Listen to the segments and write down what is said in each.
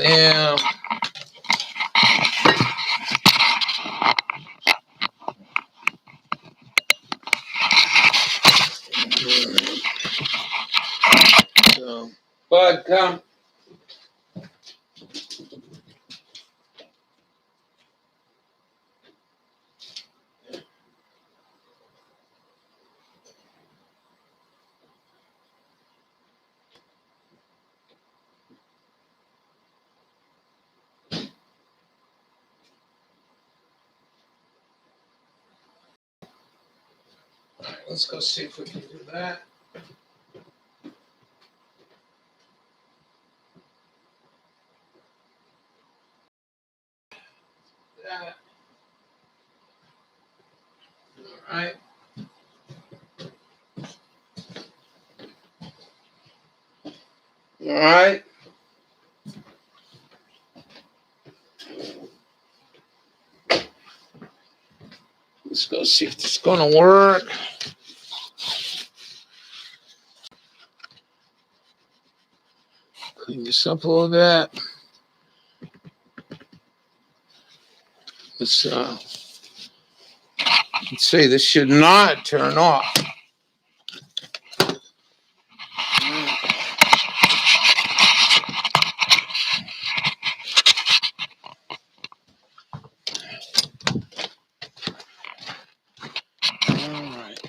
there. So, Bud, come. All right, let's go see if we can do that. All right. All right. Let's go see if this is going to work. Clean this up a little bit. Let's see. This should not turn off. All right.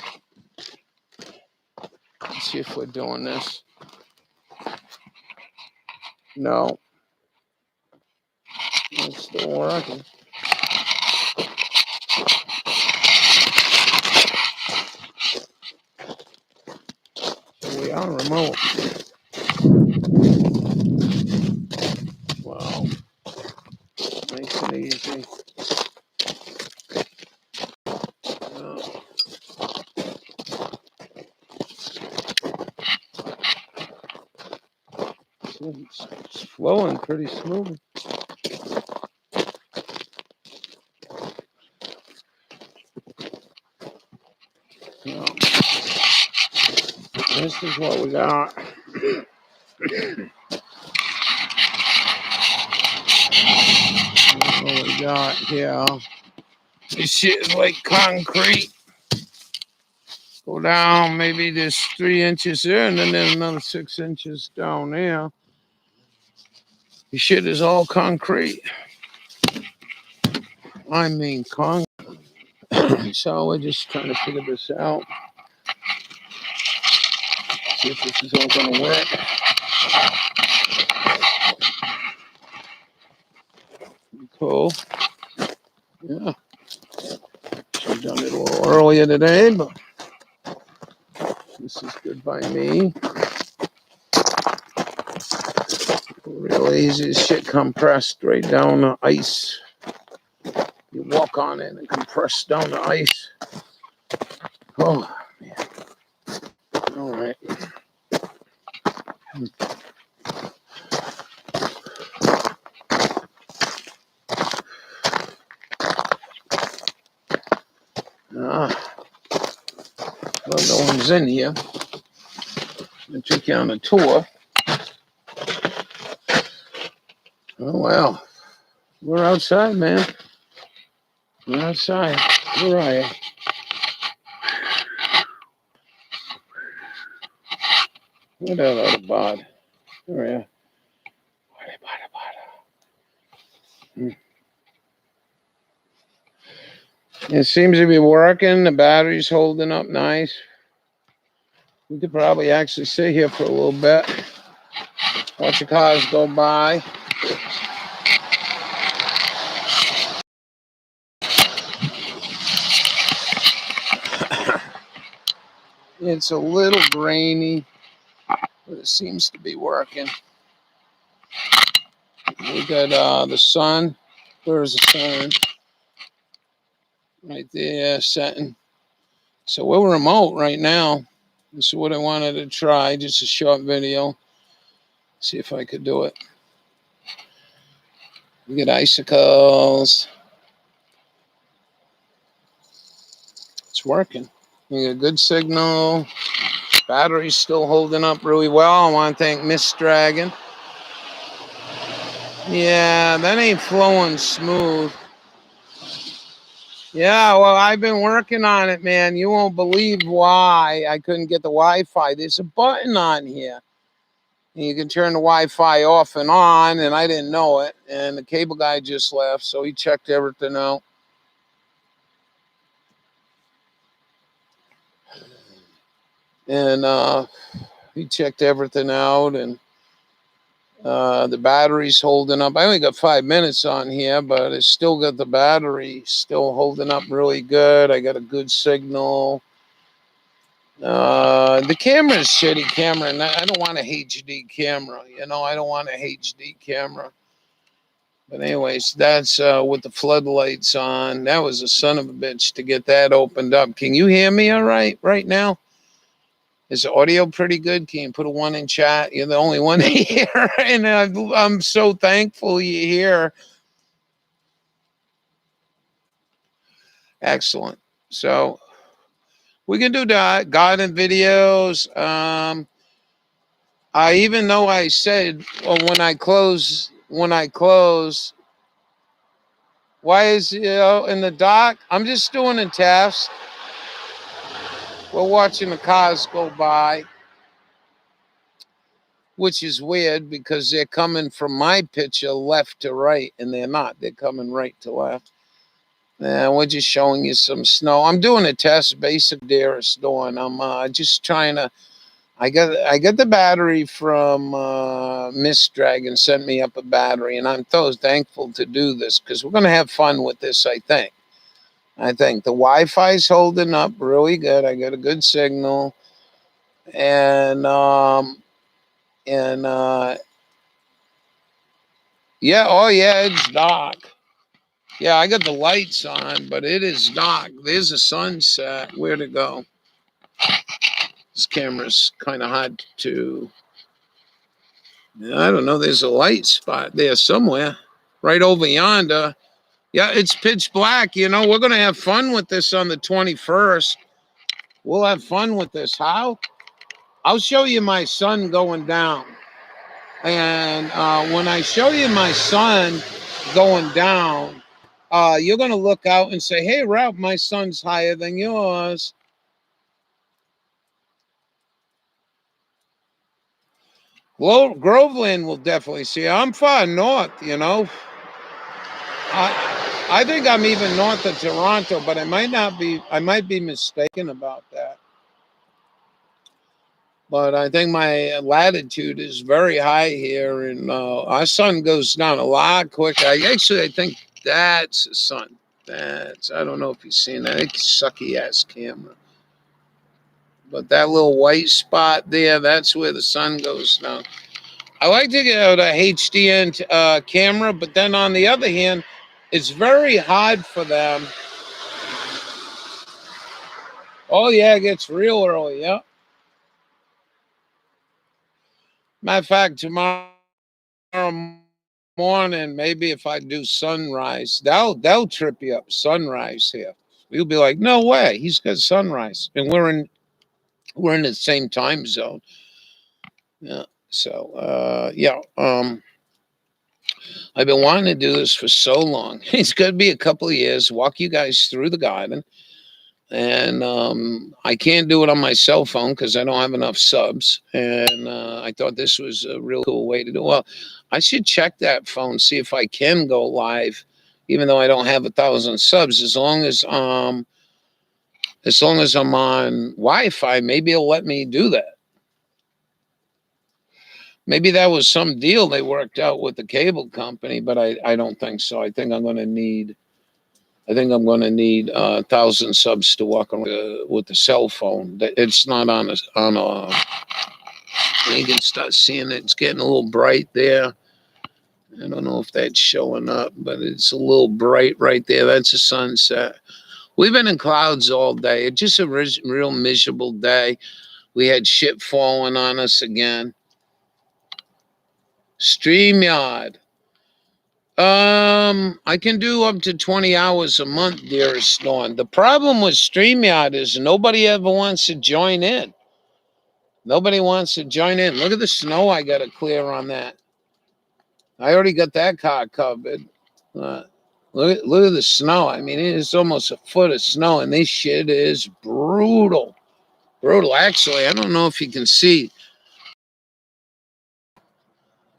Let's see if we're doing this. No. It's still working. Here we are, remote. Wow. Nice and easy. It's flowing pretty smooth. So, this is what we got. What we got here. This shit is like concrete. Go down, maybe there's 3 inches there, and then there's another 6 inches down there. This shit is all concrete. I mean concrete. So we're just trying to figure this out. See if this is all going to work. Cool. Yeah. Should have done it a little earlier today, but this is good by me. Real easy. This shit compressed right down the ice. You walk on it and compress down the ice. Oh, man. All right. Well, no one's in here. I took you on a tour. Oh, well. We're outside, man. We're outside. Where are you? What other bud? Where are you? It seems to be working. The battery's holding up nice. We could probably actually sit here for a little bit. Watch the cars go by. It's a little grainy, but it seems to be working. We got the sun. There's the sun. Right there, setting. So we're remote right now. This is what I wanted to try. Just a short video. See if I could do it. We get icicles. It's working. We got a good signal. Battery's still holding up really well. I want to thank Miss Dragon. Yeah, that ain't flowing smooth. Yeah, well, I've been working on it, man. You won't believe why I couldn't get the Wi-Fi. There's a button on here. And you can turn the Wi-Fi off and on, and I didn't know it. And the cable guy just left, so he checked everything out. And he checked everything out, and the battery's holding up. I only got 5 minutes on here, but it's still got the battery still holding up really good. I got a good signal. The camera is shitty camera, and I don't want a HD camera. You know, I don't want a HD camera. But anyways, that's with the floodlights on. That was a son of a bitch to get that opened up. Can you hear me all right now? Is the audio pretty good? Can you put a one in chat? You're the only one here, and I'm so thankful you're here. Excellent. So we can do that. Garden videos. Even though I said when I close, why is in the dock? I'm just doing a test. We're watching the cars go by, which is weird because they're coming from my picture left to right, and they're not. They're coming right to left. And we're just showing you some snow. I'm doing a test, basic Darius doing. I'm just trying to. I got the battery from Miss Dragon sent me up a battery, and I'm so thankful to do this because we're gonna have fun with this. I think the Wi-Fi's holding up really good. I got a good signal, and yeah, oh yeah, it's dark. Yeah, I got the lights on, but it is dark. There's a sunset. Where to go? This camera's kind of hard to. I don't know. There's a light spot there somewhere, right over yonder. Yeah, it's pitch black. You know, we're gonna have fun with this on the 21st. We'll have fun with this. How? I'll show you my sun going down, and when I show you my sun going down, you're gonna look out and say, "Hey, Ralph, my sun's higher than yours." Well, Groveland will definitely see. I'm far north, you know. I think I'm even north of Toronto, but I might not be. I might be mistaken about that. But I think my latitude is very high here, and our sun goes down a lot quicker. I think that's the sun. I don't know if you've seen that. It's sucky ass camera. But that little white spot there, that's where the sun goes down. I like to get out a HDN camera, but then on the other hand, it's very hard for them. Oh yeah, it gets real early. Yeah. Matter of fact, tomorrow morning, maybe if I do sunrise, they'll trip you up. Sunrise here, you'll be like, no way, he's got sunrise, and we're in the same time zone. Yeah. So yeah. I've been wanting to do this for so long. It's going to be a couple of years. Walk you guys through the garden. And I can't do it on my cell phone because I don't have enough subs. And I thought this was a real cool way to do it. Well, I should check that phone, see if I can go live, even though I don't have 1,000 subs. As long as I'm on Wi-Fi, maybe it'll let me do that. Maybe that was some deal they worked out with the cable company, but I don't think so. I think I'm going to need 1,000 subs to walk around with the cell phone. It's not on a. You can start seeing it. It's getting a little bright there. I don't know if that's showing up, but it's a little bright right there. That's a sunset. We've been in clouds all day. It's just a real miserable day. We had shit falling on us again. StreamYard. I can do up to 20 hours a month, dearest Dawn. The problem with StreamYard is nobody ever wants to join in. Nobody wants to join in. Look at the snow I got to clear on that. I already got that car covered. Look at the snow. I mean, it's almost a foot of snow, and this shit is brutal. Brutal. Actually, I don't know if you can see.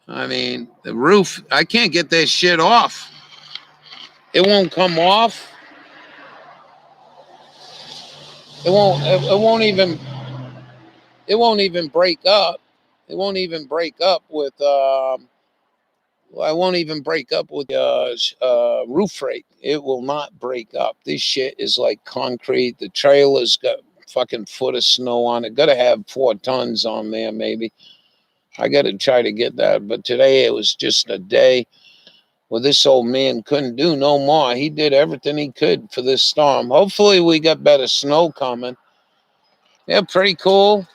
I mean, the roof, I can't get that shit off. It won't come off. It won't even break up. It won't even break up with I won't even break up with roof rake. It will not break up. This shit is like concrete. The trailer's got fucking foot of snow on it. Gotta have 4 tons on there, maybe. I gotta try to get that. But today it was just a day where this old man couldn't do no more. He did everything he could for this storm. Hopefully we got better snow coming. Yeah, pretty cool.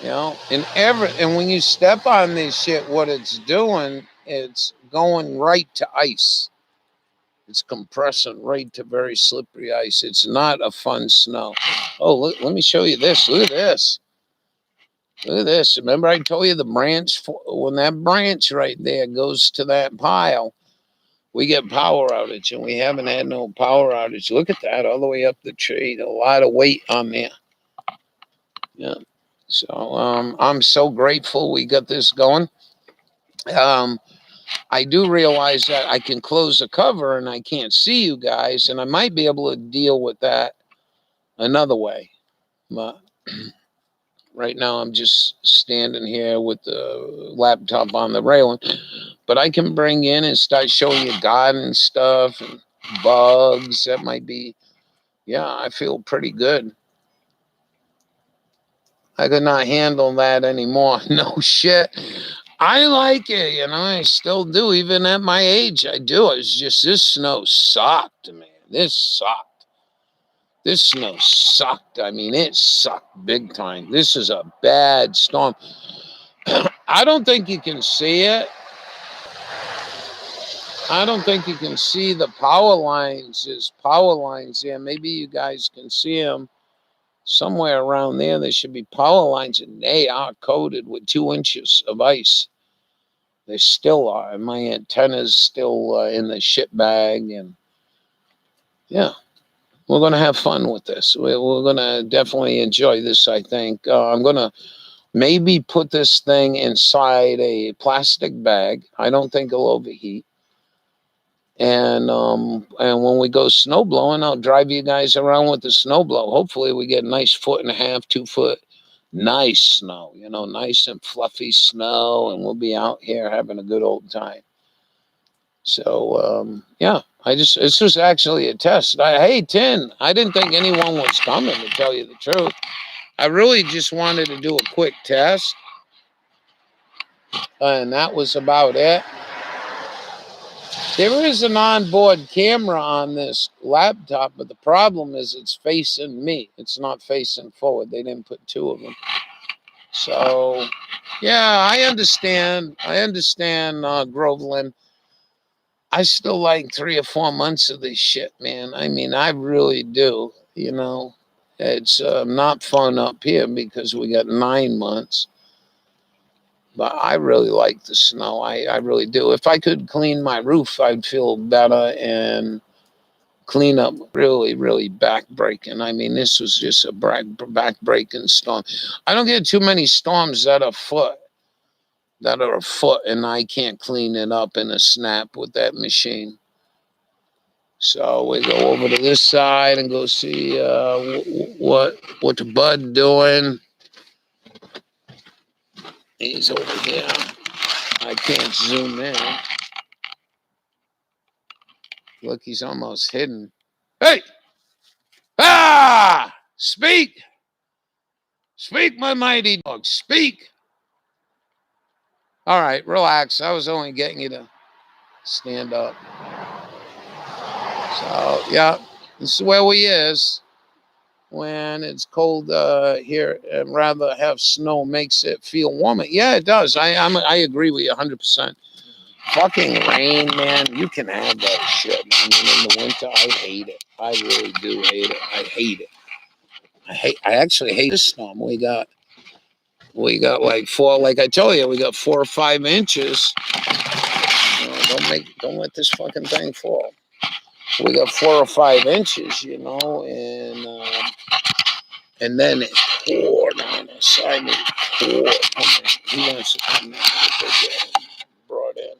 You know, and when you step on this shit, what it's doing, it's going right to ice. It's compressing right to very slippery ice. It's not a fun snow. Oh, look, let me show you this. Look at this. Look at this. Remember I told you the branch, when that branch right there goes to that pile, we get power outage, and we haven't had no power outage. Look at that, all the way up the tree. A lot of weight on there. Yeah. So I'm so grateful we got this going. I do realize that I can close the cover and I can't see you guys, and I might be able to deal with that another way. But right now I'm just standing here with the laptop on the railing. But I can bring in and start showing you garden stuff and bugs. That might be, yeah, I feel pretty good. I could not handle that anymore. No shit. I like it, you know, I still do. Even at my age, I do. It's just this snow sucked, man. This sucked. This snow sucked. I mean, it sucked big time. This is a bad storm. I don't think you can see it. I don't think you can see the power lines. There's power lines there. Maybe you guys can see them somewhere around there. There should be power lines, and they are coated with 2 inches of ice. They still are. My antenna's still in the shit bag, and yeah, we're gonna have fun with this. We're gonna definitely enjoy this. I think I'm gonna maybe put this thing inside a plastic bag. I don't think it'll overheat. And when we go snow blowing, I'll drive you guys around with the snow blow. Hopefully, we get a nice 1.5 foot, 2 foot, nice snow. You know, nice and fluffy snow, and we'll be out here having a good old time. So yeah, this was actually a test. Hey, Tin, I didn't think anyone was coming, to tell you the truth. I really just wanted to do a quick test, and that was about it. There is an onboard camera on this laptop, but the problem is it's facing me. It's not facing forward. They didn't put 2 of them. So, yeah, I understand. Groveland. I still like 3 or 4 months of this shit, man. I mean, I really do. You know, it's not fun up here because we got 9 months. But I really like the snow. I really do. If I could clean my roof, I'd feel better, and clean up really, really backbreaking. I mean, this was just a backbreaking storm. I don't get too many storms that are a foot, and I can't clean it up in a snap with that machine. So we go over to this side and go see what the bud doing. He's over here. I can't zoom in. Look, he's almost hidden. Hey! Ah! Speak! Speak, my mighty dog. Speak! All right, relax. I was only getting you to stand up. So, yeah, this is where we is when it's cold here, and rather have snow makes it feel warmer. Yeah, it does. I agree with you 100%. Fucking rain, man. You can have that shit. I mean, in the winter, I hate it. I really do hate it. I hate it. I actually hate this storm we got. We got like four, like I told you, we got 4 or 5 inches. Don't let this fucking thing fall. We got 4 or 5 inches, and then it poured on us. I mean, poured. He wants to come brought in.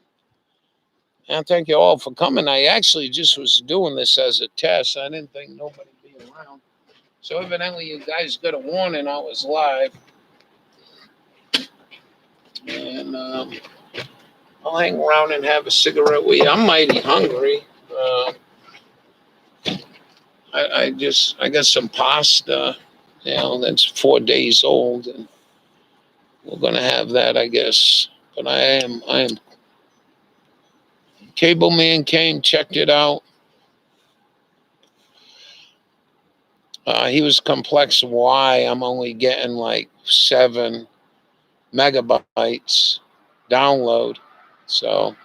And thank you all for coming. I actually just was doing this as a test. I didn't think nobody would be around. So evidently you guys got a warning I was live. And I'll hang around and have a cigarette with you. I'm mighty hungry. I got some pasta, that's 4 days old, and we're gonna have that, I guess. But I am Cable Man came, checked it out. He was complex why I'm only getting like 7 megabytes download. So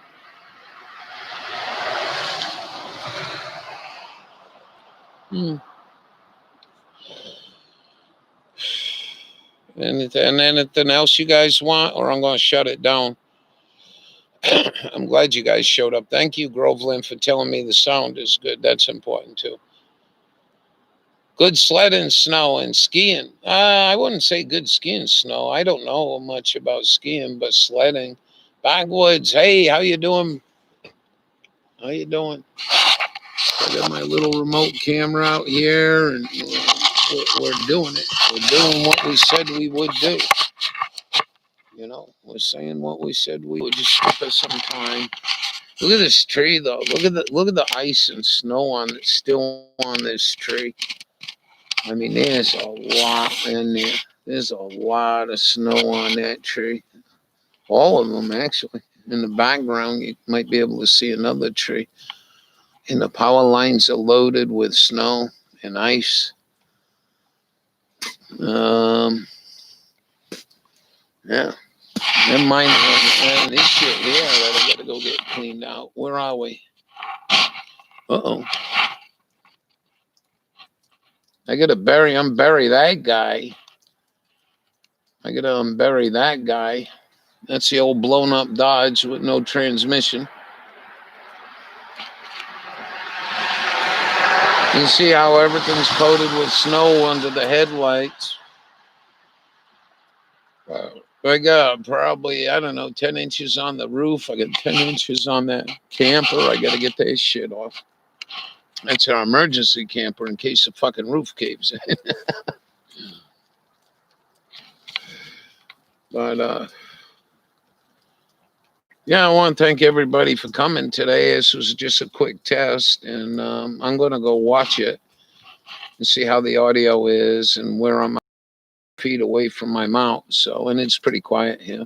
anything else you guys want, or I'm going to shut it down. I'm glad you guys showed up. Thank you, Groveland, for telling me the sound is good. That's important too. Good sledding, snow, and skiing. I wouldn't say good skiing, snow. I don't know much about skiing, but sledding. Backwoods, hey, how you doing? How you doing? I got my little remote camera out here, and we're doing it. We're doing what we said we would do. We're saying what we said we would. Just skip us some time. Look at this tree, though. Look at the ice and snow still on this tree. I mean, there's a lot in there. There's a lot of snow on that tree. All of them, actually. In the background, you might be able to see another tree. And the power lines are loaded with snow and ice. Yeah. Never mind this shit here that I gotta go get cleaned out. Where are we? Uh-oh. I gotta unbury that guy. I gotta unbury that guy. That's the old blown up Dodge with no transmission. You see how everything's coated with snow under the headlights. I got probably, 10 inches on the roof. I got 10 inches on that camper. I got to get that shit off. That's our emergency camper in case the fucking roof caves in. But, yeah, I want to thank everybody for coming today. This was just a quick test, and I'm going to go watch it and see how the audio is and where I'm feet away from my mouth. And it's pretty quiet here.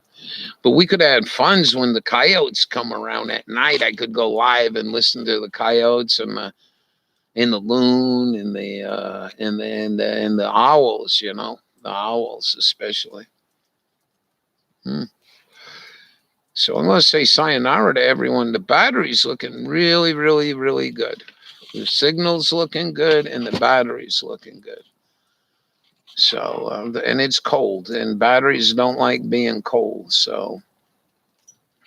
But we could add funds when the coyotes come around at night. I could go live and listen to the coyotes and the loon and the owls. The owls especially. So I'm going to say sayonara to everyone. The battery's looking really, really, really good. The signal's looking good, and the battery's looking good. So, and it's cold, and batteries don't like being cold. So,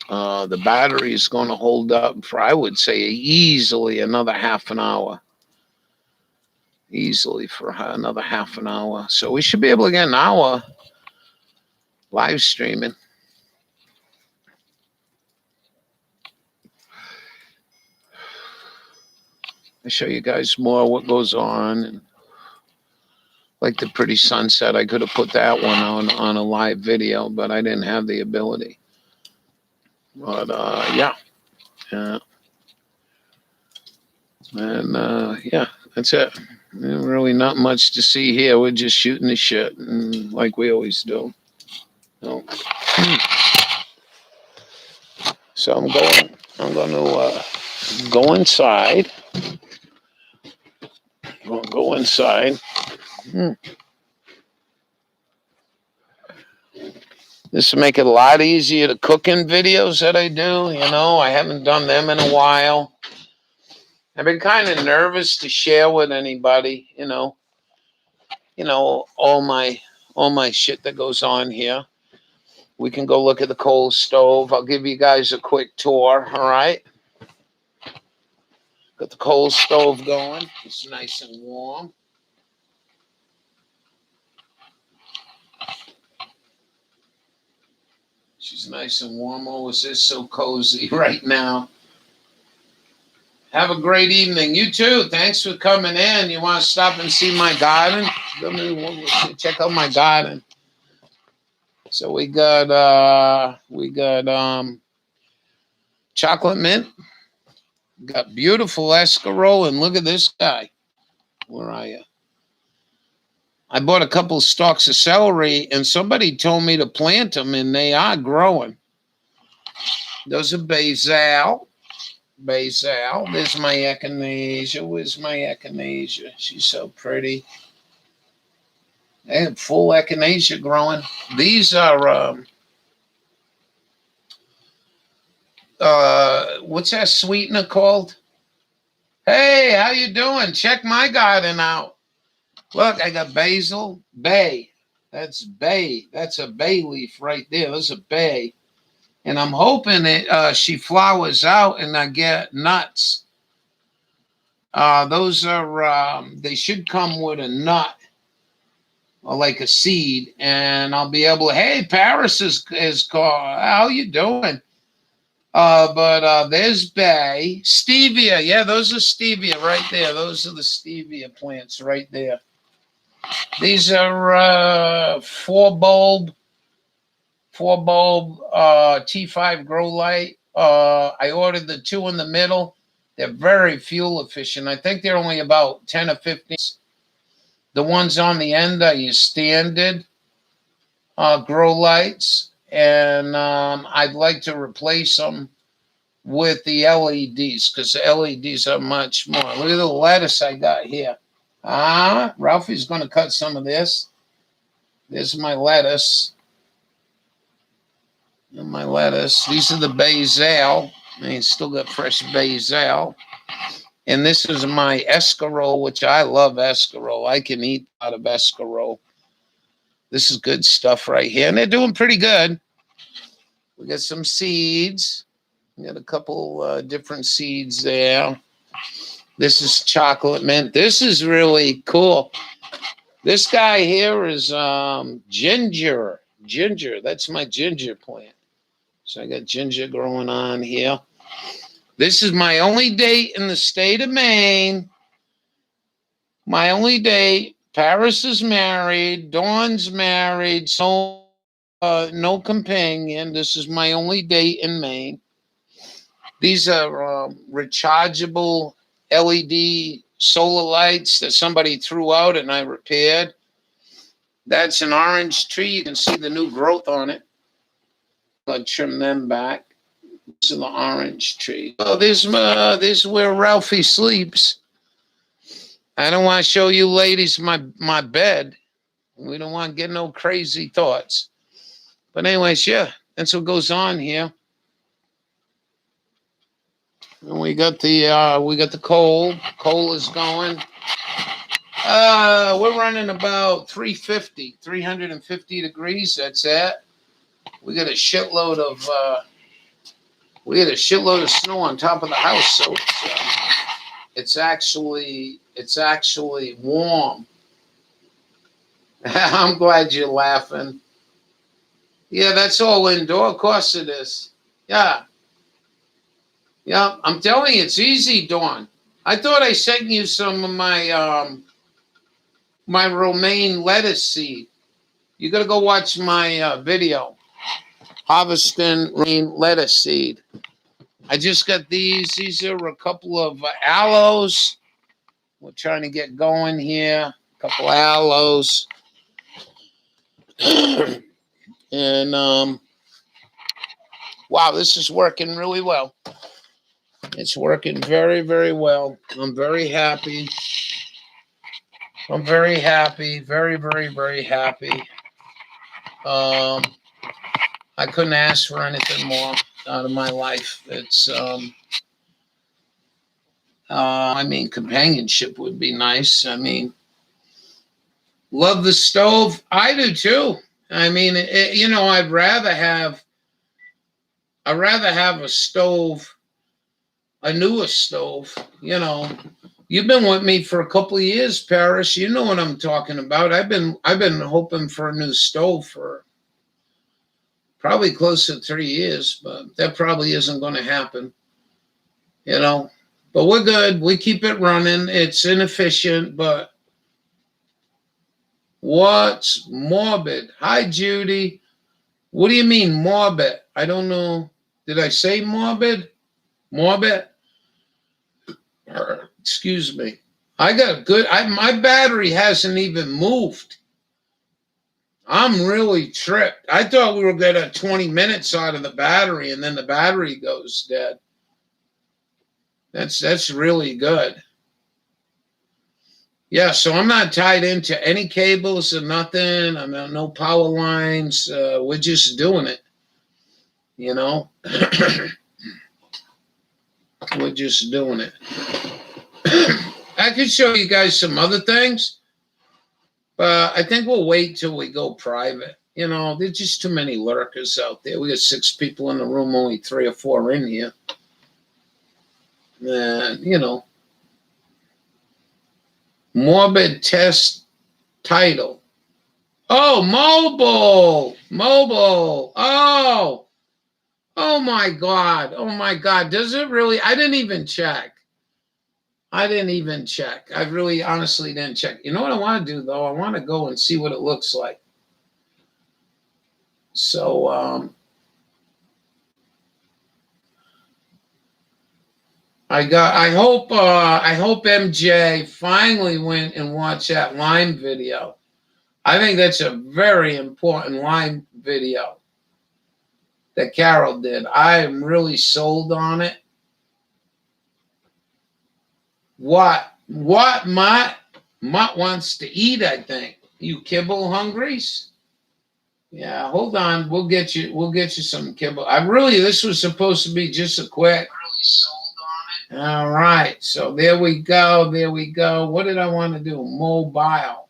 the battery is going to hold up for, I would say, easily another half an hour. Easily for another half an hour. So we should be able to get an hour live streaming. I show you guys more what goes on, and like the pretty sunset. I could have put that one on a live video, but I didn't have the ability. But yeah. And yeah, that's it. Really not much to see here. We're just shooting the shit, like we always do. So I'm going to go inside. We'll go inside. This will make it a lot easier to cooking videos that I do. I haven't done them in a while. I've been kind of nervous to share with anybody. All all my shit that goes on here. We can go look at the coal stove. I'll give you guys a quick tour, all right? Got the coal stove going. It's nice and warm. She's nice and warm. Oh, is this so cozy right now? Have a great evening. You too. Thanks for coming in. You want to stop and see my garden? Check out my garden. So we got chocolate mint. Got beautiful escarole, and look at this guy. Where are you? I bought a couple stalks of celery, and somebody told me to plant them, and they are growing. Those are basil. Basil. There's my echinacea. Where's my echinacea? She's so pretty. They have full echinacea growing. These are what's that sweetener called? Hey, how you doing? Check my garden out. Look, I got basil, bay. That's bay. That's a bay leaf right there. There's a bay. And I'm hoping she flowers out and I get nuts. Those are, they should come with a nut or like a seed. And I'll be able to, hey, Paris is called. How you doing? But there's bay. Stevia. Yeah, those are stevia right there. Those are the stevia plants right there. These are 4-bulb T5 grow light. I ordered the 2 in the middle. They're very fuel efficient. I think they're only about 10 or 15. The ones on the end are your standard grow lights. And I'd like to replace them with the LEDs because the LEDs are much more. Look at the lettuce I got here. Ralphie's going to cut some of this. There's my lettuce. And my lettuce. These are the basil. I still got fresh basil. And this is my escarole, which I love escarole. I can eat out of escarole. This is good stuff right here. And they're doing pretty good. We got some seeds. We got a couple different seeds there. This is chocolate mint. This is really cool. This guy here is ginger. Ginger. That's my ginger plant. So I got ginger growing on here. This is my only date in the state of Maine. My only date. Paris is married. Dawn's married. So no companion. This is my only date in Maine. These are rechargeable LED solar lights that somebody threw out and I repaired. That's an orange tree. You can see the new growth on it. I'll trim them back. This is the orange tree. Oh, this is where Ralphie sleeps. I don't want to show you ladies my bed. We don't want to get no crazy thoughts. But anyways, yeah, that's what goes on here. And we got the coal. Coal is going. We're running about 350 degrees. That's it. We got a shitload of snow on top of the house, so it's actually warm. I'm glad you're laughing. Yeah, that's all indoor. Of course it is. Yeah. Yeah, I'm telling you, it's easy, Dawn. I thought I sent you some of my my romaine lettuce seed. You got to go watch my video, harvesting romaine lettuce seed. I just got these. These are a couple of aloes. We're trying to get going here. A couple aloes. And wow, this is working really well. It's working very, very well. I'm very happy. I'm very happy. Very, very, very happy. I couldn't ask for anything more out of my life. It's I mean, companionship would be nice. I mean, Love the stove. I do too. I mean, you know, I'd rather have a stove, a newer stove. You know, you've been with me for a couple of years, Paris. You know what I'm talking about. I've been hoping for a new stove for probably close to 3 years, but that probably isn't going to happen. You know, but we're good. We keep it running. It's inefficient, but what's morbid? Hi, Judy. What do you mean morbid? I don't know. Did I say morbid? Morbid? Excuse me. I got good. My battery hasn't even moved. I'm really tripped. I thought we were getting 20 minutes out of the battery, and then the battery goes dead. That's really good. Yeah, so I'm not tied into any cables or nothing. I'm on no power lines. We're just doing it. You know, we're just doing it. I could show you guys some other things, but I think we'll wait till we go private. You know, there's just too many lurkers out there. We got 6 people in the room, only 3 or 4 in here. And, you know, morbid test title. Oh, mobile. Mobile. Oh my God. Oh my God. Does it really? I didn't even check. I really honestly didn't check. You know what I want to do though? I want to go and see what it looks like. So I hope MJ finally went and watched that Lime video. I think that's a very important Lime video that Carol did. I am really sold on it. What Mutt wants to eat, I think. You kibble hungries? Yeah, hold on. We'll get you some kibble. This was supposed to be just a quick. Really sold on it. All right. So there we go. What did I want to do? Mobile.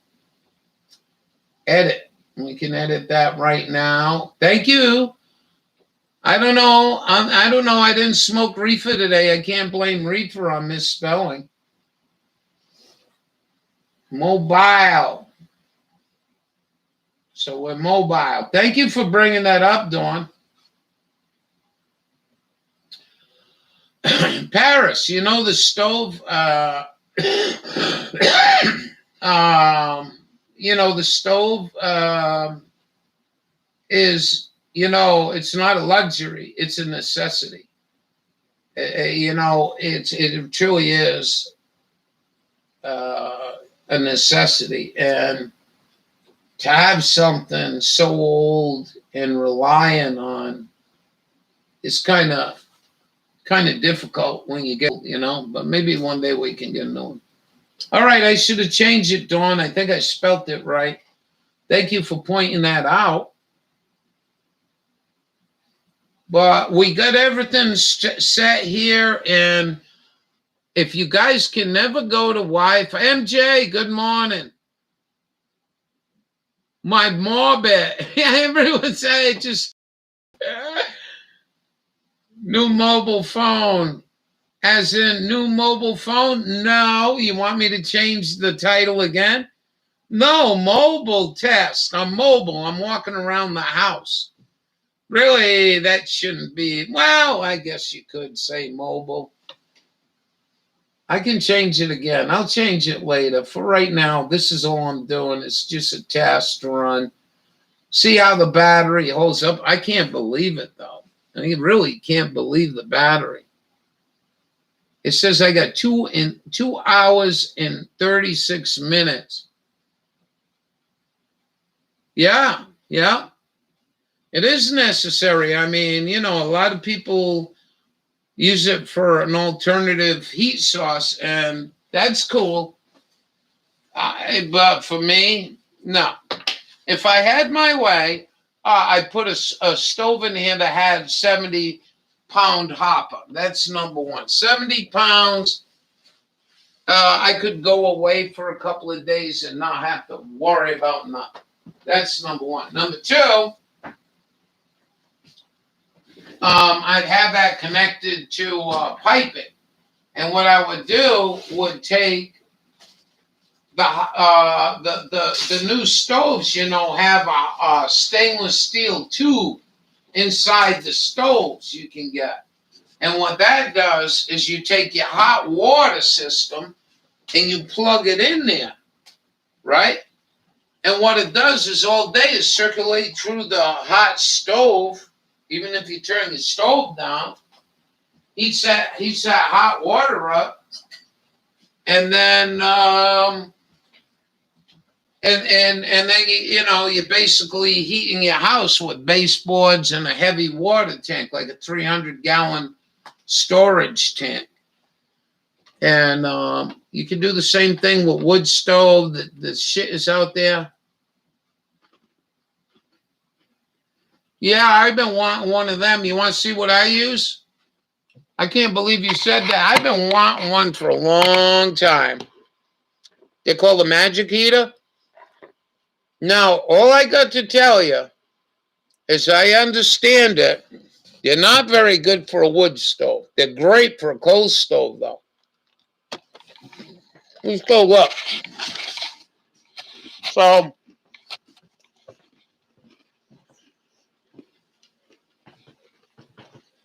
Edit. We can edit that right now. Thank you. I don't know. I don't know. I didn't smoke reefer today. I can't blame reefer on misspelling. Mobile. So we're mobile. Thank you for bringing that up, Dawn. Paris, you know the stove. You know the stove is. You know, it's not a luxury; it's a necessity. You know, it truly is a necessity, and to have something so old and relying on is kind of difficult when you get, you know, but maybe one day we can get a new one. All right, I should have changed it, Dawn. I think I spelt it right. Thank you for pointing that out. But we got everything set here, and if you guys can never go to Wi-Fi, MJ, good morning. My morbid. Yeah, everyone say just new mobile phone. As in new mobile phone? No. You want me to change the title again? No, mobile test. I'm mobile. I'm walking around the house. Really, that shouldn't be. Well, I guess you could say mobile. I can change it again. I'll change it later. For right now, this is all I'm doing. It's just a test run. See how the battery holds up. I can't believe it, though. I really can't believe the battery. It says I got 2 hours and 36 minutes. Yeah. It is necessary. I mean, you know, a lot of people use it for an alternative heat source, and that's cool. But for me, no. If I had my way, I'd put a stove in here that had 70-pound hopper. That's number one. 70 pounds. I could go away for a couple of days and not have to worry about nothing. That's number one. Number two, I'd have that connected to piping. And what I would do would take the new stoves, have a stainless steel tube inside the stoves you can get. And what that does is you take your hot water system and you plug it in there, right? And what it does is all day is circulate through the hot stove, even if you turn the stove down, heats that hot water up, and then and then you're basically heating your house with baseboards and a heavy water tank, like a 300-gallon storage tank. And you can do the same thing with wood stove. The shit is out there. Yeah, I've been wanting one of them. You want to see what I use? I can't believe you said that. I've been wanting one for a long time. They're called a magic heater. Now, all I got to tell you is I understand it. They're not very good for a wood stove. They're great for a coal stove, though. Let's go look. So,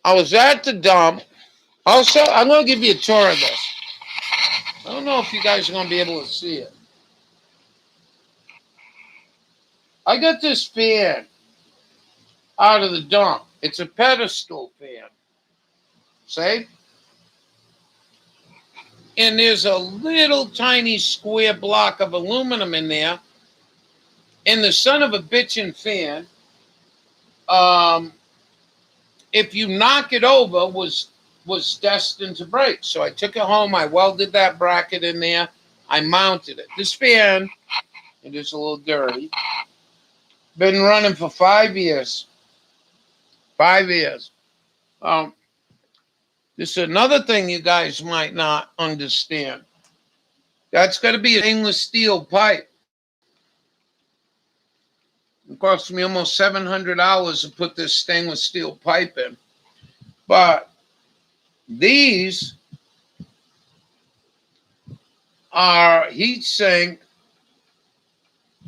I was at the dump. Also, I'm going to give you a tour of this. I don't know if you guys are going to be able to see it. I got this fan out of the dump. It's a pedestal fan. See? And there's a little tiny square block of aluminum in there. And the son of a bitchin' fan, if you knock it over, was destined to break. So I took it home. I welded that bracket in there. I mounted it. This fan, it is a little dirty. Been running for 5 years. 5 years. This is another thing you guys might not understand. That's got to be a stainless steel pipe. It cost me almost $700 to put this stainless steel pipe in. But these are heat sink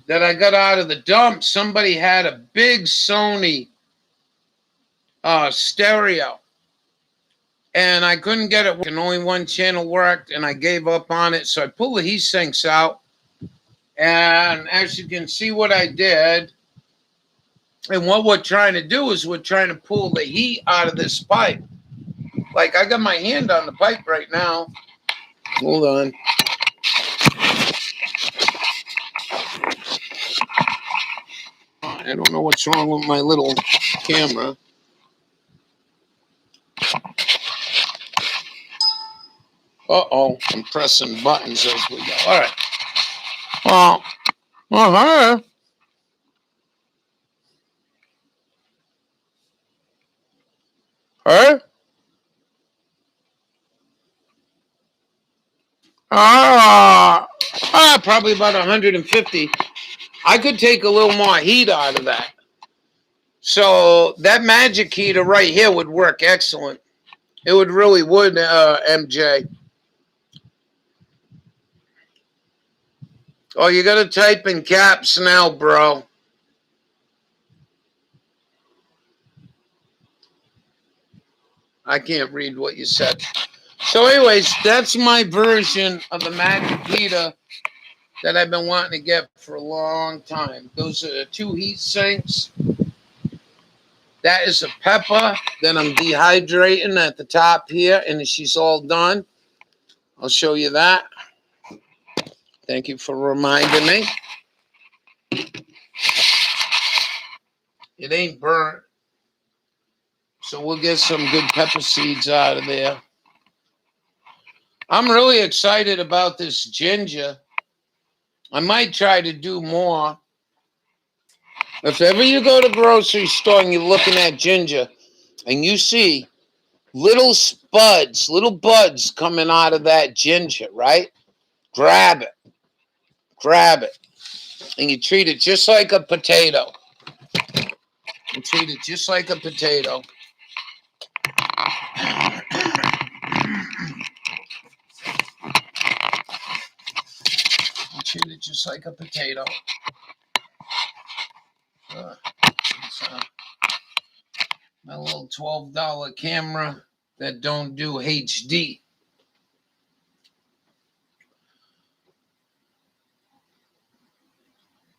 that I got out of the dump. Somebody had a big Sony stereo, and I couldn't get it working. Only one channel worked, and I gave up on it. So I pulled the heat sinks out, and as you can see what I did, and what we're trying to do is we're trying to pull the heat out of this pipe. Like, I got my hand on the pipe right now. Hold on. I don't know what's wrong with my little camera. Uh-oh, I'm pressing buttons as we go. All right. Well, hey? Probably about 150. I could take a little more heat out of that. So that magic heater right here would work excellent. It would really would, MJ. Oh, you got to type in caps now, bro. I can't read what you said. So anyways, that's my version of the magic heater that I've been wanting to get for a long time. Those are the two heat sinks. That is a pepper that I'm dehydrating at the top here, and she's all done. I'll show you that. Thank you for reminding me. It ain't burnt. So we'll get some good pepper seeds out of there. I'm really excited about this ginger. I might try to do more. If ever you go to the grocery store and you're looking at ginger and you see little spuds, little buds coming out of that ginger, right? grab it, and you treat it just like a potato. You treat it just like a potato. You treat it just like a potato. My little $12 camera that don't do HD.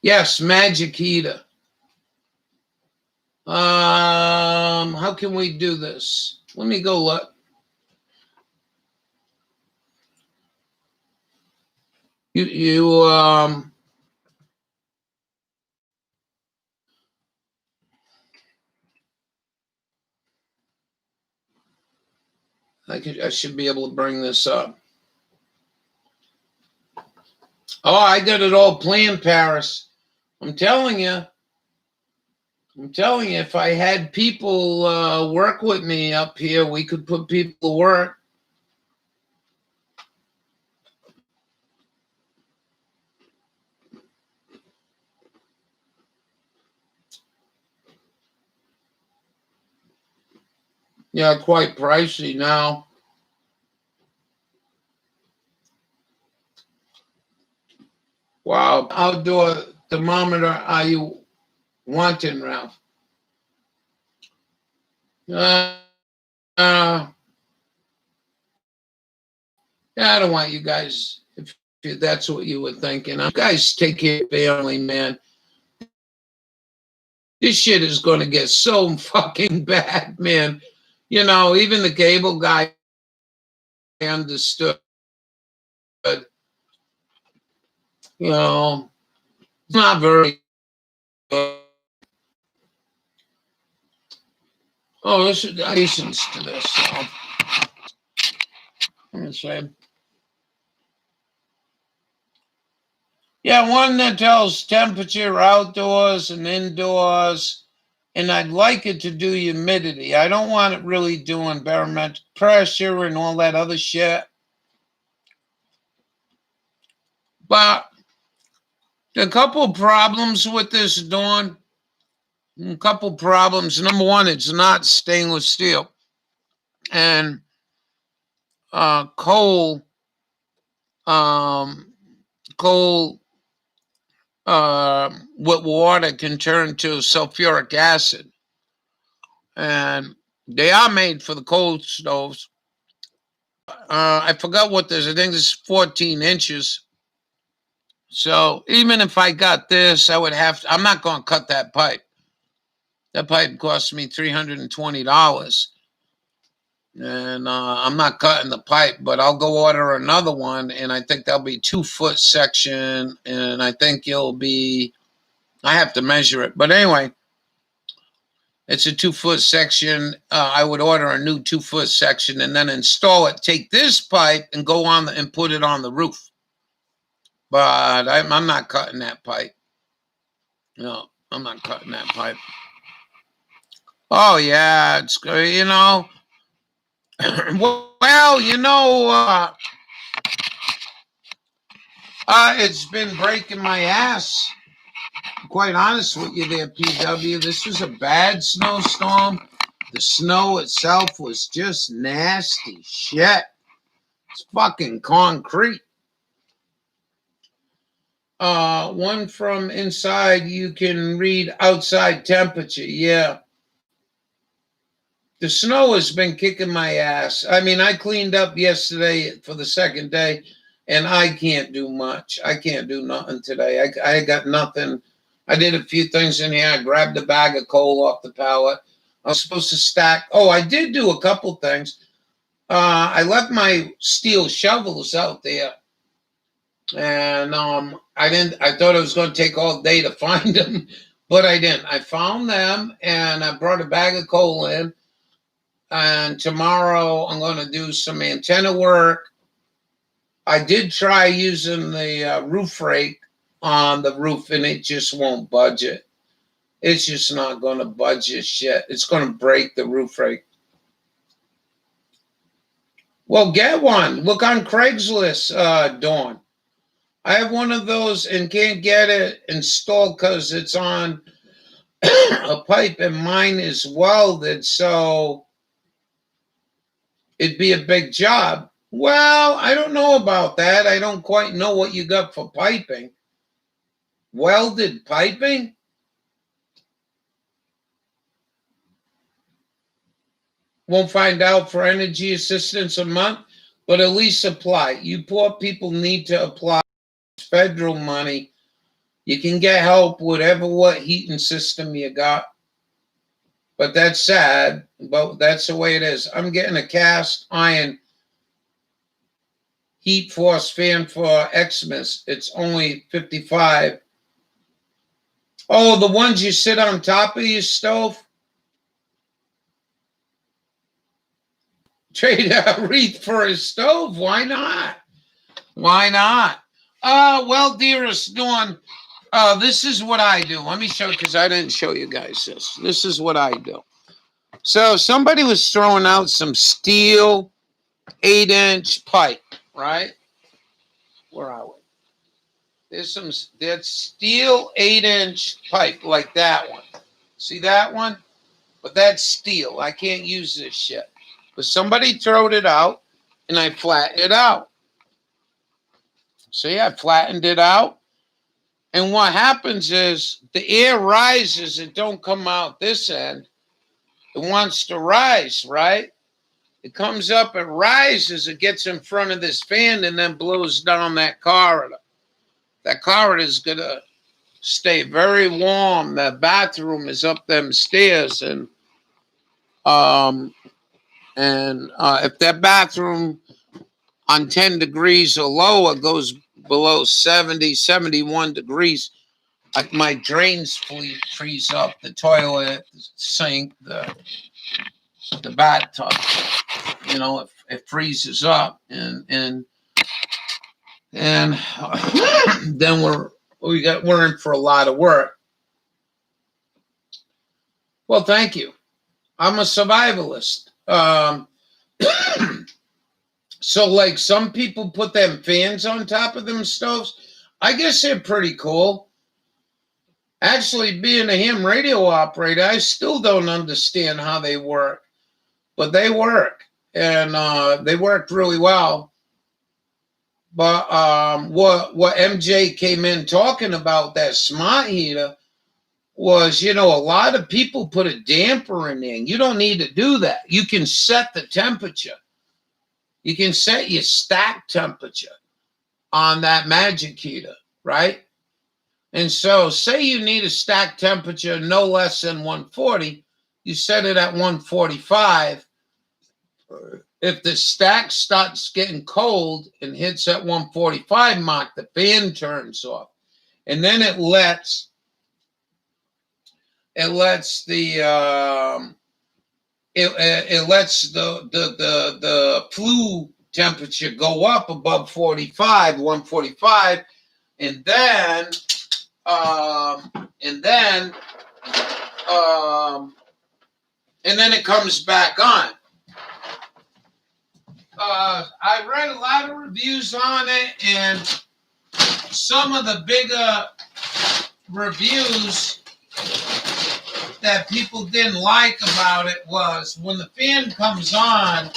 Yes, Magic Eater. How can we do this? Let me go look. I should be able to bring this up. Oh, I got it all planned, Paris. I'm telling you, if I had people work with me up here, we could put people to work. Yeah, quite pricey now. Wow. Outdoor thermometer are you wanting, Ralph? Yeah, I don't want you guys, if that's what you were thinking. You guys take care of family, man. This shit is going to get so fucking bad, man. You know, even the cable guy understood. You know, it's not very good. Oh, this is license to this. So. Let me say. Yeah, one that tells temperature outdoors and indoors, and I'd like it to do humidity. I don't want it really doing barometric pressure and all that other shit. But a couple of problems with this, Dawn. A couple of problems. Number one, it's not stainless steel. And coal with water can turn to sulfuric acid. And they are made for the coal stoves. I forgot what this. I think this is 14 inches. So even if I got this, I would have to. I'm not going to cut that pipe. That pipe cost me $320. And I'm not cutting the pipe, but I'll go order another one. And I think that'll be 2-foot section. And I think it'll be, I have to measure it. But anyway, it's a 2-foot section. I would order a new 2-foot section and then install it. Take this pipe and go on and put it on the roof. But I'm not cutting that pipe. No, I'm not cutting that pipe. Oh yeah, it's you know. Well, you know, it's been breaking my ass. Quite honest with you, there, PW. This was a bad snowstorm. The snow itself was just nasty shit. It's fucking concrete. One from inside, you can read outside temperature. Yeah. The snow has been kicking my ass. I mean, I cleaned up yesterday for the second day, and I can't do much. I can't do nothing today. I got nothing. I did a few things in here. I grabbed a bag of coal off the pallet. I was supposed to stack. Oh, I did do a couple things. I left my steel shovels out there. And I didn't. I thought it was going to take all day to find them, but I didn't. I found them, and I brought a bag of coal in. And tomorrow I'm going to do some antenna work. I did try using the roof rake on the roof, and it just won't budge it. It's just not going to budge this shit. It's going to break the roof rake. Well, get one. Look on Craigslist, Dawn. I have one of those and can't get it installed because it's on a pipe and mine is welded, so it'd be a big job. Well, I don't know about that. I don't quite know what you got for piping. Welded piping? Won't find out for energy assistance a month, but at least apply. You poor people need to apply federal money. You can get help whatever what heating system you got. But that's sad, but that's the way it is. I'm getting a cast iron heat force fan for Xmas. It's only 55. Oh, the ones you sit on top of your stove? Trade a wreath for a stove. Why not? Why not? Well, dearest Dawn, this is what I do. Let me show you because I didn't show you guys this. This is what I do. So somebody was throwing out some steel 8-inch pipe, right? Where are we? That's steel 8-inch pipe like that one. See that one? But that's steel. I can't use this shit. But somebody throwed it out and I flattened it out. See, I flattened it out. And what happens is the air rises. It don't come out this end. It wants to rise, right? It comes up, it rises, it gets in front of this fan and then blows down that corridor. That corridor is going to stay very warm. The bathroom is up them stairs. And if that bathroom on 10 degrees or lower goes below 70, 71 degrees, my drains freeze up, the toilet, the sink, the bathtub. You know, it freezes up, and then we're in for a lot of work. Well, thank you. I'm a survivalist. So, like, some people put them fans on top of them stoves. I guess they're pretty cool. Actually, being a ham radio operator, I still don't understand how they work, but they work, and they worked really well. But what MJ came in talking about, that smart heater, was, a lot of people put a damper in there. You don't need to do that. You can set the temperature. You can set your stack temperature on that magic heater, right? And so say you need a stack temperature no less than 140, you set it at 145. If the stack starts getting cold and hits at 145 mark, the fan turns off. And then it lets the flue temperature go up above 145, and then it comes back on. I read a lot of reviews on it, and some of the bigger reviews that people didn't like about it was when the fan comes on.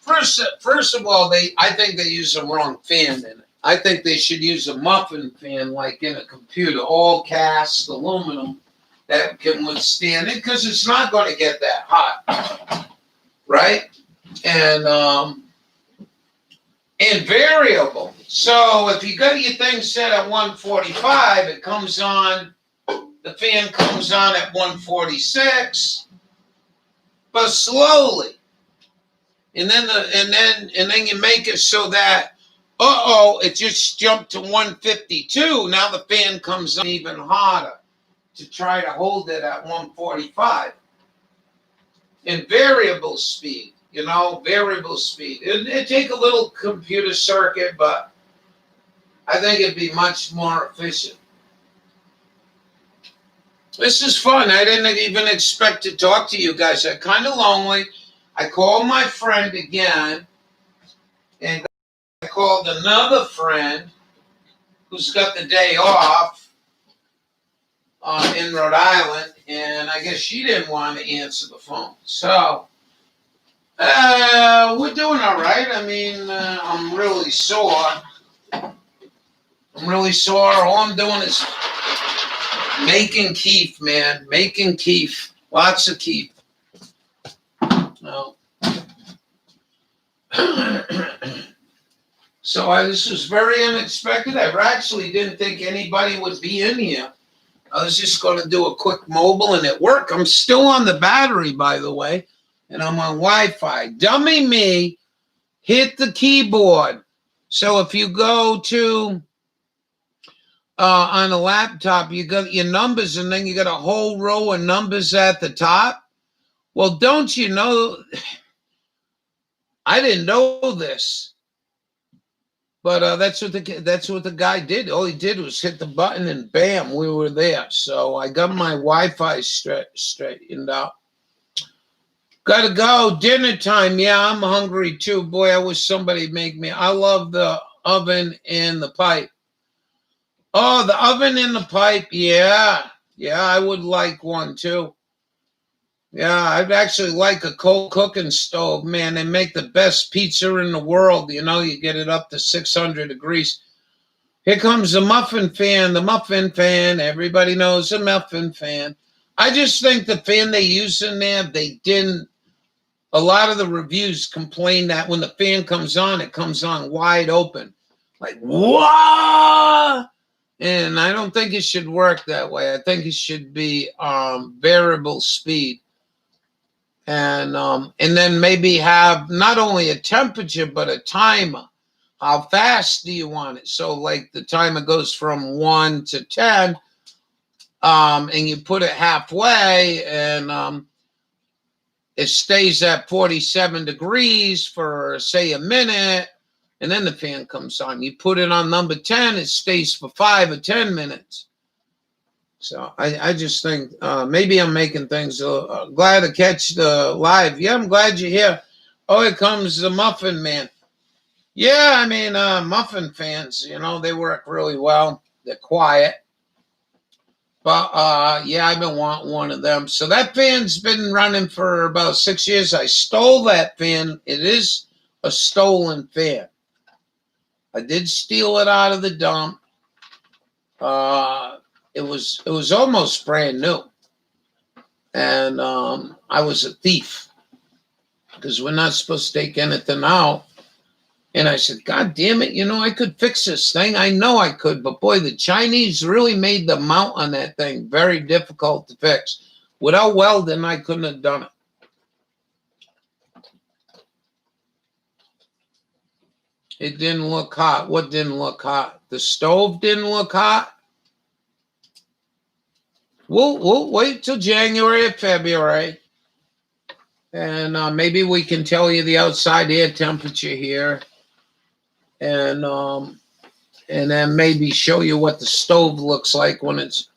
First of all, I think they use the wrong fan in it. I think they should use a muffin fan like in a computer, all cast aluminum that can withstand it, because it's not going to get that hot, right? And variable. So if you got your thing set at 145, it comes on. The fan comes on at 146, but slowly. And then you make it so that it just jumped to 152. Now the fan comes on even harder to try to hold it at 145. In variable speed, variable speed. It'd take a little computer circuit, but I think it'd be much more efficient. This is fun. I didn't even expect to talk to you guys. I'm kind of lonely. I called my friend again and got called another friend who's got the day off in Rhode Island, and I guess she didn't want to answer the phone. So we're doing all right. I mean, I'm really sore. All I'm doing is making keef, man. Making keef. Lots of keef. No. So this was very unexpected. I actually didn't think anybody would be in here. I was just going to do a quick mobile, and it worked. I'm still on the battery, by the way, and I'm on Wi-Fi. Dummy me hit the keyboard. So if you go to on a laptop, you got your numbers, and then you got a whole row of numbers at the top. Well, don't you know? I didn't know this, but that's what the guy did. All he did was hit the button, and bam, we were there. So I got my Wi-Fi straightened out. Gotta go. Dinner time. Yeah, I'm hungry too. Boy, I wish somebody make me. I love the oven and the pipe. Oh, the oven and the pipe. Yeah. Yeah, I would like one too. Yeah, I'd actually like a coal cooking stove, man. They make the best pizza in the world. You know, you get it up to 600 degrees. Here comes the muffin fan. The muffin fan. Everybody knows the muffin fan. I just think the fan they use in there, they didn't. A lot of the reviews complain that when the fan comes on, it comes on wide open. Like, what? And I don't think it should work that way. I think it should be variable speed. And then maybe have not only a temperature, but a timer. How fast do you want it? So like the timer goes from 1 to 10, and you put it halfway, and it stays at 47 degrees for, say, a minute, and then the fan comes on. You put it on number 10, it stays for 5 or 10 minutes. So I just think maybe I'm making things glad to catch the live. Yeah, I'm glad you're here. Oh, here comes the muffin man. Yeah, I mean, muffin fans, you know, they work really well. They're quiet. But, yeah, I've been wanting one of them. So that fan's been running for about 6 years. I stole that fan. It is a stolen fan. I did steal it out of the dump. It was almost brand new. And I was a thief because we're not supposed to take anything out. And I said, God damn it, you know, I could fix this thing. I know I could, but boy, the Chinese really made the mount on that thing very difficult to fix. Without welding, I couldn't have done it. It didn't look hot. What didn't look hot? The stove didn't look hot. We'll wait till January or February, and maybe we can tell you the outside air temperature here, and then maybe show you what the stove looks like when it's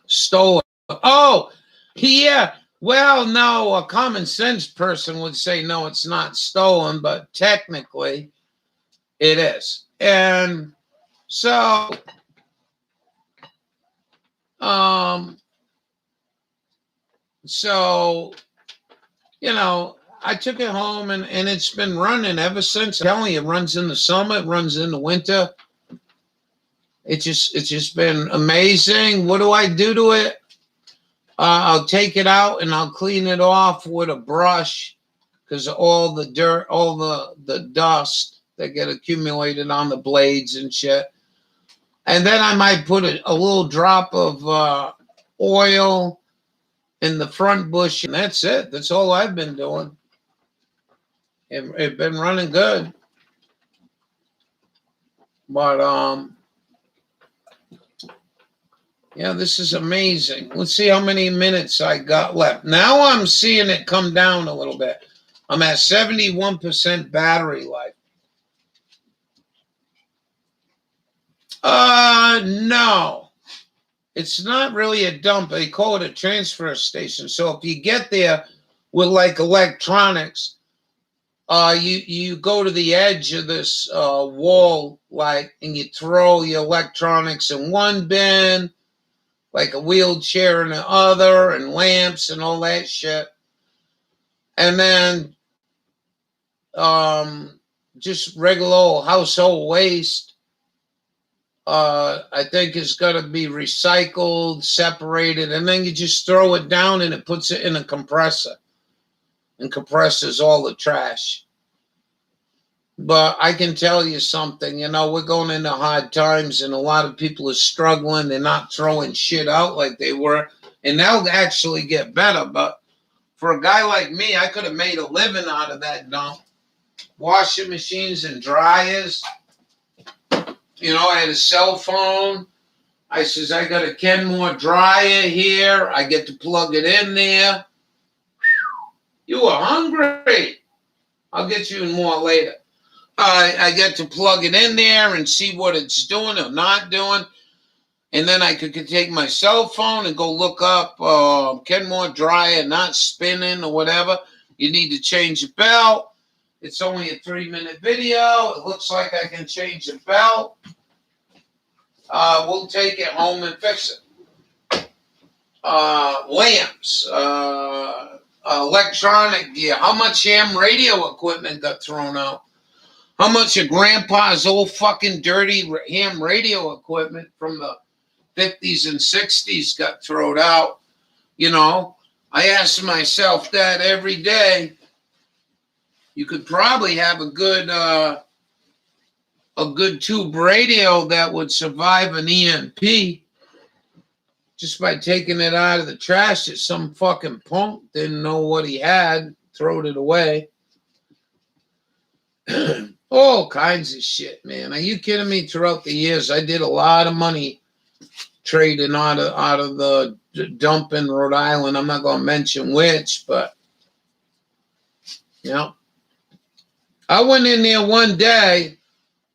stolen. Oh, yeah. Well, no, a common sense person would say no, it's not stolen, but technically it is. And so, you know, I took it home and it's been running ever since. I'm telling you, it runs in the summer, it runs in the winter. It's just been amazing. What do I do to it? I'll take it out and I'll clean it off with a brush because all the dirt, all the dust that get accumulated on the blades and shit. And then I might put a little drop of oil in the front bush, and that's it. That's all I've been doing. It's been running good. But yeah, this is amazing. Let's see how many minutes I got left. Now I'm seeing it come down a little bit. I'm at 71% battery life. No. It's not really a dump. They call it a transfer station. So if you get there with like electronics, you go to the edge of this wall, like, and you throw your electronics in one bin, like a wheelchair in the other, and lamps and all that shit. And then just regular old household waste, I think is going to be recycled, separated, and then you just throw it down and it puts it in a compressor and compresses all the trash. But I can tell you something, we're going into hard times and a lot of people are struggling. They're not throwing shit out like they were, and they'll actually get better. But for a guy like me, I could have made a living out of that dump. Washing machines and dryers. I had a cell phone. I says, I got a Kenmore dryer here. I get to plug it in there. You are hungry. I'll get you more later. I get to plug it in there and see what it's doing or not doing. And then I could take my cell phone and go look up Kenmore dryer not spinning or whatever. You need to change the belt. It's only a 3-minute video. It looks like I can change the belt. We'll take it home and fix it. Lamps, electronic gear. How much ham radio equipment got thrown out? How much of Grandpa's old fucking dirty ham radio equipment from the 50s and 60s got thrown out? I ask myself that every day. You could probably have a good tube radio that would survive an EMP just by taking it out of the trash that some fucking punk didn't know what he had, throwed it away. All kinds of shit, man. Are you kidding me? Throughout the years, I did a lot of money trading out of the dump in Rhode Island. I'm not going to mention which, but I went in there one day,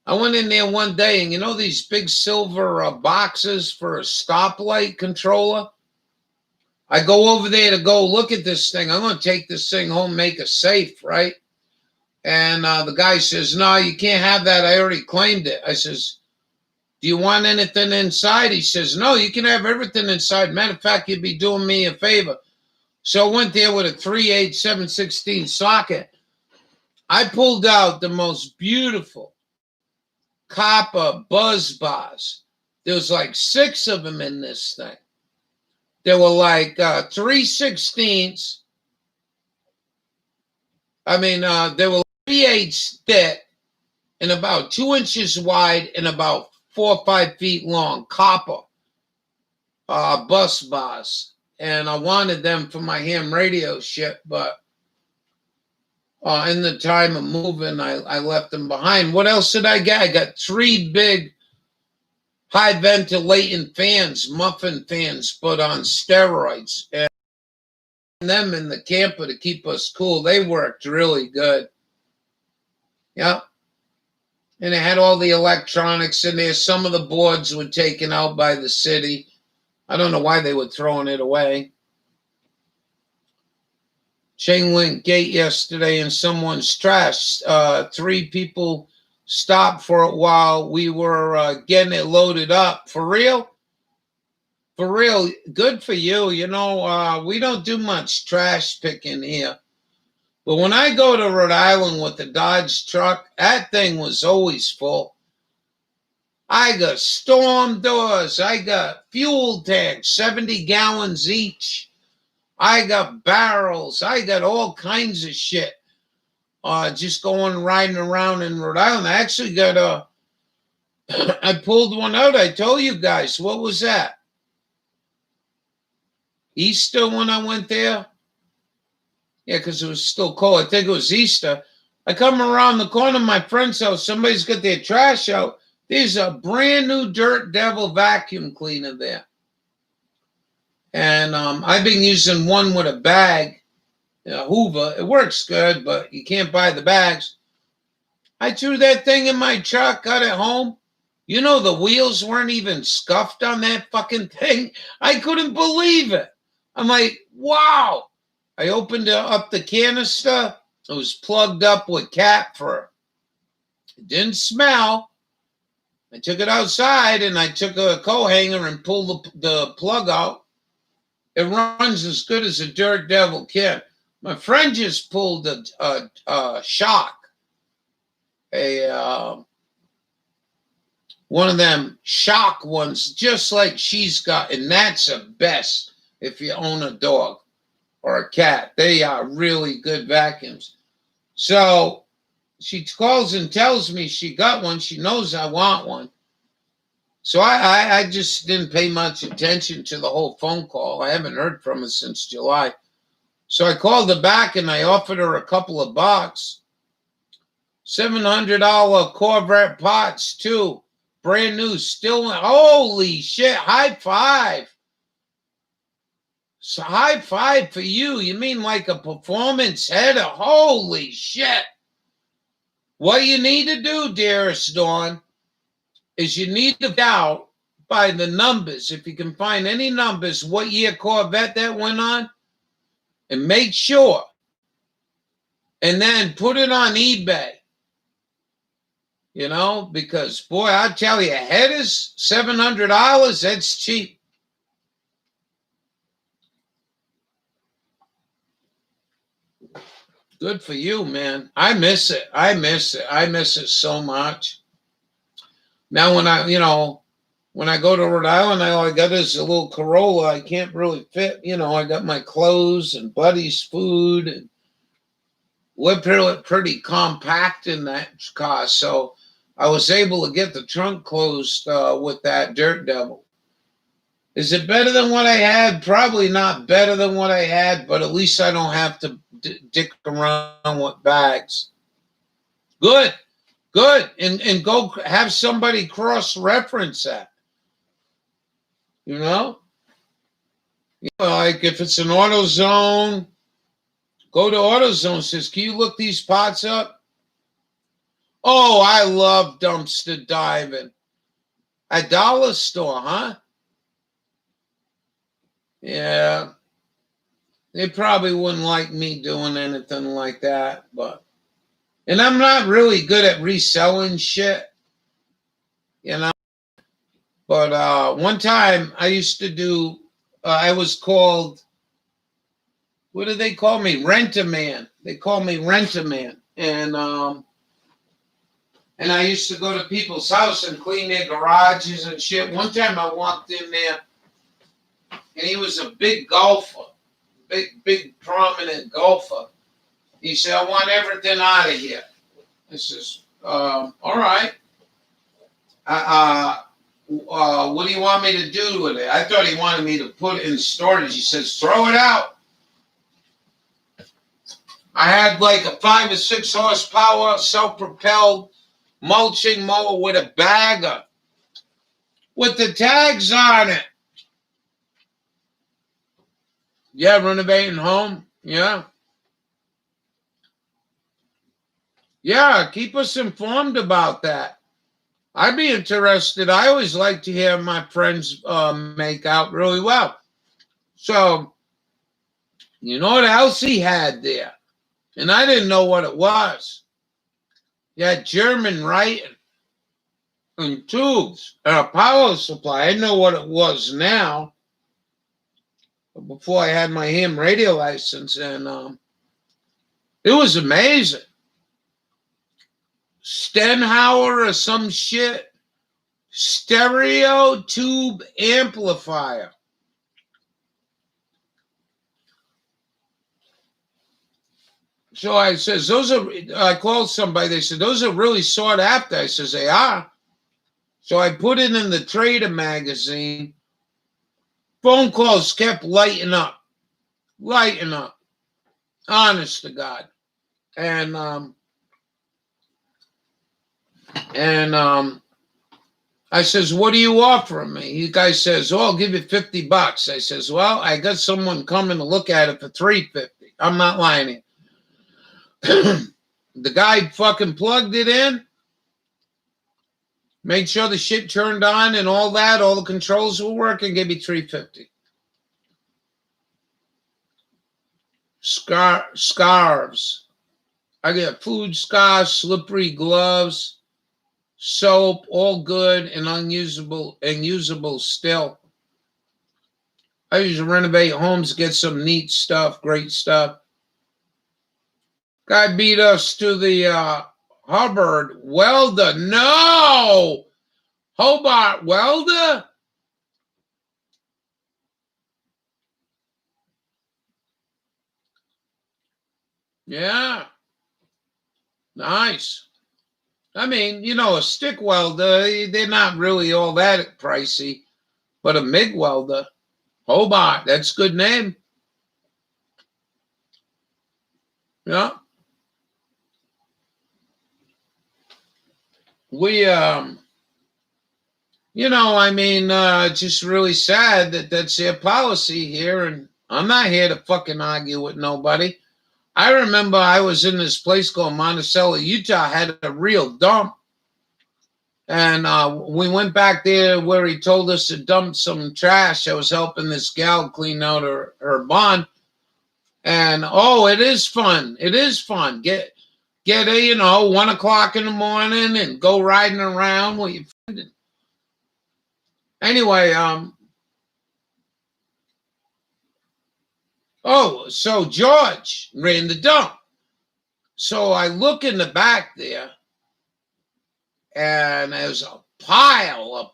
and these big silver boxes for a stoplight controller? I go over there to go look at this thing. I'm going to take this thing home, make a safe, right? And the guy says, no, you can't have that. I already claimed it. I says, do you want anything inside? He says, no, you can have everything inside. Matter of fact, you'd be doing me a favor. So I went there with a 3/8 7/16 socket. I pulled out the most beautiful copper buzz bars. There was like 6 of them in this thing. They were like 3/16. They were 3/8 thick and about 2 inches wide and about 4 or 5 feet long, copper bus bars. And I wanted them for my ham radio shit, but in the time of moving, I left them behind. What else did I get? I got 3 big high ventilating fans, muffin fans, but on steroids. And them in the camper to keep us cool. They worked really good. Yeah. And it had all the electronics in there. Some of the boards were taken out by the city. I don't know why they were throwing it away. Chain link gate yesterday in someone's trash. 3 people stopped for it while we were getting it loaded up. For real? For real, good for you. We don't do much trash picking here. But when I go to Rhode Island with the Dodge truck, that thing was always full. I got storm doors. I got fuel tanks, 70 gallons each. I got barrels. I got all kinds of shit. Just riding around in Rhode Island. I actually got I pulled one out. I told you guys. What was that? Easter when I went there? Yeah, because it was still cold. I think it was Easter. I come around the corner of my friend's house. Somebody's got their trash out. There's a brand new Dirt Devil vacuum cleaner there. And I've been using one with a bag, Hoover. It works good, but you can't buy the bags. I threw that thing in my truck, got it home. The wheels weren't even scuffed on that fucking thing. I couldn't believe it. I'm like, wow. I opened up the canister It was plugged up with cat fur. It didn't smell. I took it outside and I took a coat hanger and pulled the plug out. It runs as good as a Dirt Devil can. My friend just pulled a shock, one of them shock ones, just like she's got, and that's the best if you own a dog or a cat. They are really good vacuums. So she calls and tells me she got one. She knows I want one. So I just didn't pay much attention to the whole phone call. I haven't heard from her since July. So I called her back and I offered her a couple of bucks. $700 Corvette pots too. Brand new, still. Holy shit, high five. So high five for you. You mean like a performance header? Holy shit. What you need to do, dearest Dawn, is you need to find out by the numbers, if you can find any numbers, what year Corvette that went on, and make sure, and then put it on eBay. You know, because boy, I tell you, headers, $700, that's cheap. Good for you, man. I miss it. I miss it. I miss it so much. Now, when I go to Rhode Island, all I got is a little Corolla. I can't really fit. I got my clothes and Buddy's food, and we're pretty compact in that car. So I was able to get the trunk closed with that Dirt Devil. Is it better than what I had? Probably not better than what I had, but at least I don't have to dick around with bags. Good. And go have somebody cross-reference that. Like if it's an AutoZone, go to AutoZone, says, can you look these pots up? Oh, I love dumpster diving. A dollar store, huh? Yeah. They probably wouldn't like me doing anything like that, and I'm not really good at reselling shit, But one time I used to do, I was called, what do they call me? Rent-A-Man. They call me Rent-A-Man. And I used to go to people's house and clean their garages and shit. One time I walked in there and he was a big golfer, big prominent golfer. He said, I want everything out of here. I says, all right. What do you want me to do with it? I thought he wanted me to put it in storage. He says, throw it out. I had like a 5 or 6 horsepower self-propelled mulching mower with a bagger with the tags on it. Yeah, renovating home. Yeah. Yeah, keep us informed about that. I'd be interested. I always like to hear my friends make out really well. So, you know what else he had there? And I didn't know what it was. He had German writing and tubes and a power supply. I know what it was now. But before I had my ham radio license, and it was amazing. Stenhauer or some shit. Stereo tube amplifier. So I says, I called somebody, they said, those are really sought after. I says, they are. So I put it in the Trader magazine. Phone calls kept lighting up. Honest to God. And I says, what are you offering me? The guy says, I'll give you $50. I says, well, I got someone coming to look at it for $350. I'm not lying to you. The guy fucking plugged it in, made sure the shit turned on and all that, all the controls were working, gave me $350. Scarves. I get food scotch, slippery gloves, soap, all good and usable still. I usually renovate homes, get some neat stuff, great stuff. Guy beat us to the Hubbard welder. No! Hobart welder? Yeah. Nice. I mean, a stick welder, they're not really all that pricey, but a MIG welder, Hobart, that's a good name. Yeah. We, just really sad that that's their policy here, and I'm not here to fucking argue with nobody. I remember I was in this place called Monticello, Utah, had a real dump. And we went back there where he told us to dump some trash. I was helping this gal clean out her barn. And it is fun. It is fun. Get 1 o'clock in the morning and go riding around with your friend. Anyway, so George ran the dump. So I look in the back there, and there's a pile of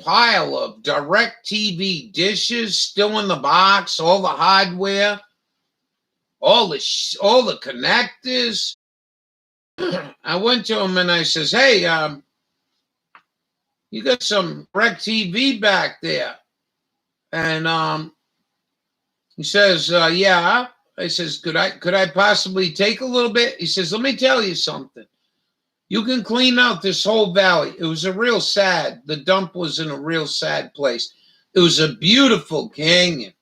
DirecTV dishes still in the box, all the hardware, all the connectors. I went to him and I says, "Hey, you got some DirecTV back there?" And he says, "Yeah." I says, "Could I possibly take a little bit?" He says, "Let me tell you something. You can clean out this whole valley." It was the dump was in a real sad place. It was a beautiful canyon.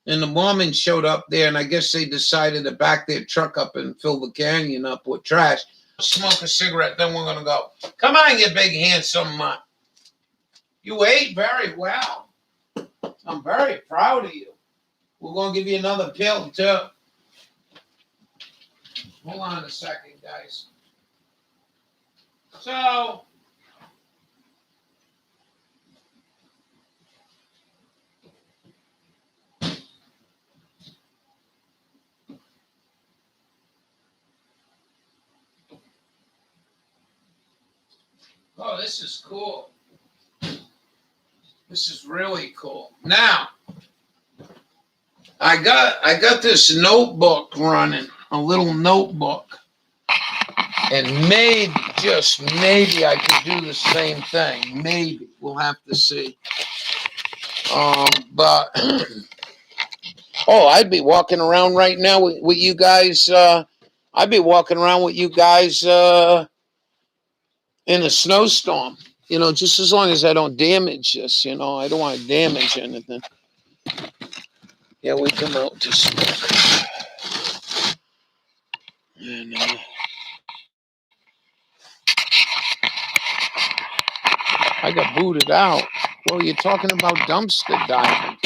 And the Mormons showed up there, and I guess they decided to back their truck up and fill the canyon up with trash. Smoke a cigarette, then we're going to go. Come on, you big handsome. You ate very well. I'm very proud of you. We're going to give you another pill, too. Hold on a second, guys. So, this is cool. This is really cool. Now, I got this notebook running, a little notebook. And maybe, just maybe, I could do the same thing. Maybe. We'll have to see. But, I'd be walking around right now with you guys. I'd be walking around with you guys in a snowstorm. Just as long as I don't damage this. I don't want to damage anything. Yeah, we come out to smoke. And, I got booted out. Well, you're talking about dumpster diving.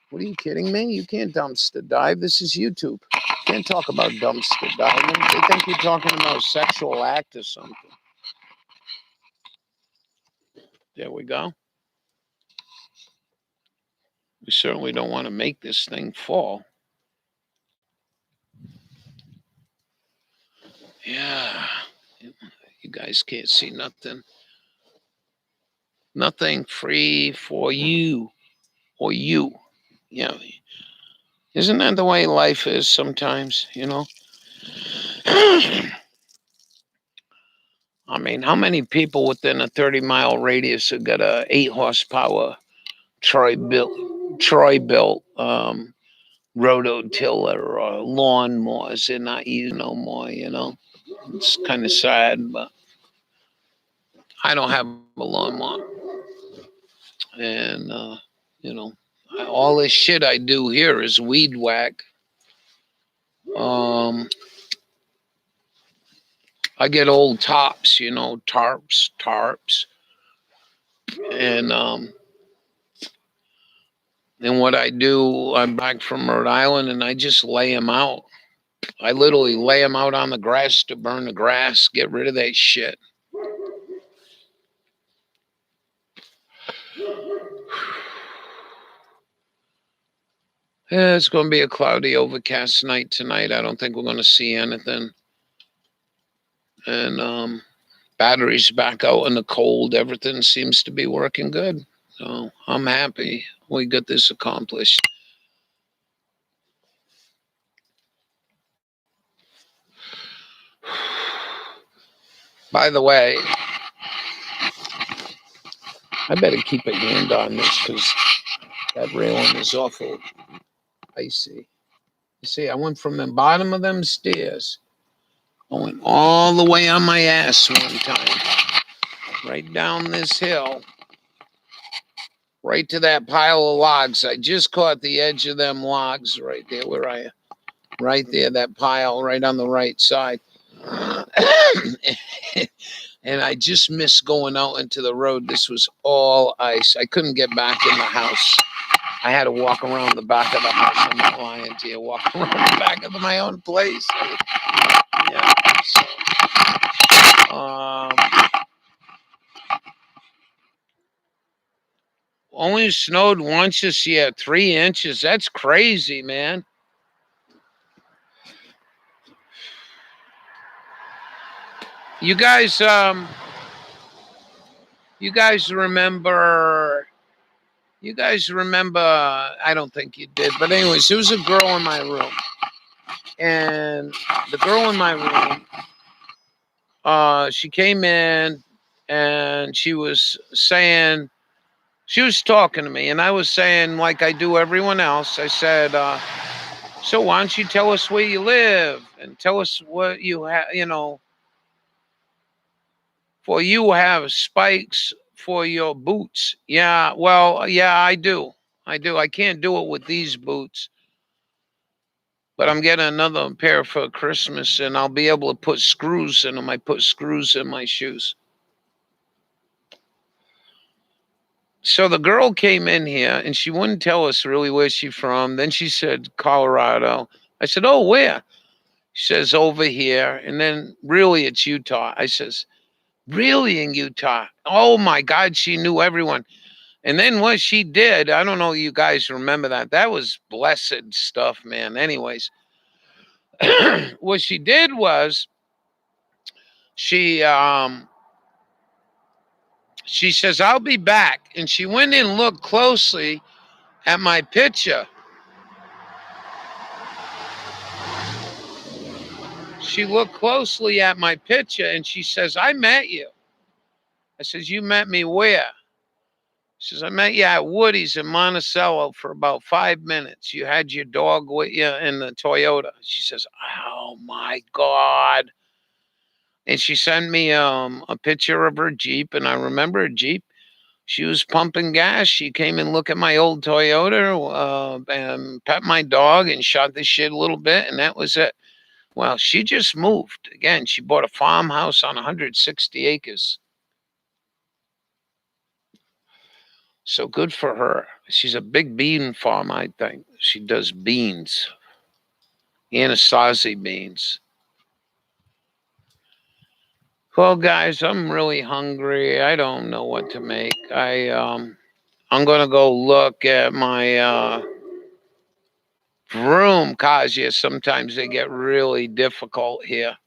What are you kidding me? You can't dumpster dive. This is YouTube. You can't talk about dumpster diving. They think you're talking about a sexual act or something. There we go. We certainly don't want to make this thing fall. Yeah. You guys can't see nothing. Nothing free for you or you. Yeah. Isn't that the way life is sometimes, I mean, how many people within a 30-mile radius have got a 8 horsepower Troy built rototiller or lawnmowers? They're not used no more, It's kind of sad, but I don't have a lawnmower. And, all this shit I do here is weed whack. I get old tops, tarps. And what I do, I'm back from Rhode Island and I just lay them out. I literally lay them out on the grass to burn the grass, get rid of that shit. Yeah, it's going to be a cloudy, overcast night tonight. I don't think we're going to see anything. And batteries back out in the cold. Everything seems to be working good. So I'm happy we got this accomplished. By the way, I better keep a hand on this because that railing is awful icy. You see, I went from the bottom of them stairs. I went all the way on my ass one time, right down this hill, right to that pile of logs. I just caught the edge of them logs right there where I, right there, that pile right on the right side. And I just missed going out into the road. This was all ice. I couldn't get back in the house. I had to walk around the back of the house. I'm not lying to you. Walk around the back of my own place. Yeah. Only snowed once this year, 3 inches. That's crazy, man. You guys remember? You guys remember? I don't think you did, but anyways, there was a girl in my room, and the girl in my room, she came in, and she was saying, she was talking to me, and I was saying, like I do everyone else, I said, so why don't you tell us where you live and tell us what you have, for you have spikes for your boots. Yeah, well, yeah, I do. I can't do it with these boots, but I'm getting another pair for Christmas, and I'll be able to put screws in them. I put screws in my shoes. So the girl came in here, and she wouldn't tell us really where she's from. Then she said Colorado. I said, oh, where? She says, over here. And then, really, it's Utah. I says, really, in Utah? Oh, my God, she knew everyone. And then what she did, I don't know if you guys remember that. That was blessed stuff, man. Anyways, what she did was she says, I'll be back. And she went in and looked closely at my picture. She looked closely at my picture and she says, I met you. I says, you met me where? She says, I met you at Woody's in Monticello for about 5 minutes. You had your dog with you in the Toyota. She says, oh my God. And she sent me a picture of her Jeep. And I remember her Jeep. She was pumping gas. She came and looked at my old Toyota and pet my dog and shot the shit a little bit. And that was it. Well, she just moved. Again, she bought a farmhouse on 160 acres. So good for her. She's a big bean farm, I think. She does beans, Anasazi beans. Well, guys, I'm really hungry. I don't know what to make. I'm gonna go look at my room, cause yeah, sometimes they get really difficult here.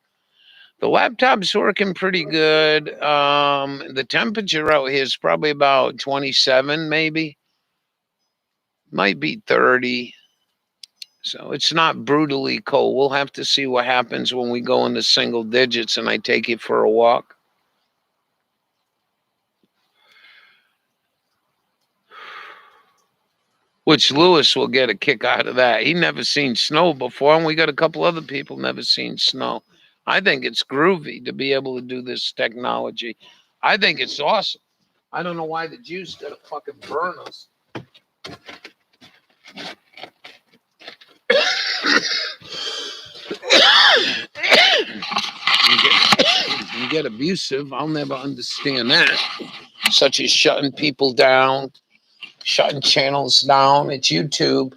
The laptop's working pretty good. The temperature out here is probably about 27, maybe. Might be 30. So it's not brutally cold. We'll have to see what happens when we go into single digits and I take it for a walk. Which Lewis will get a kick out of that. He never seen snow before, and we got a couple other people never seen snow. I think it's groovy to be able to do this technology. I think it's awesome. I don't know why the Jews gotta fucking burn us. You get abusive. I'll never understand that. Such as shutting people down, shutting channels down. It's YouTube.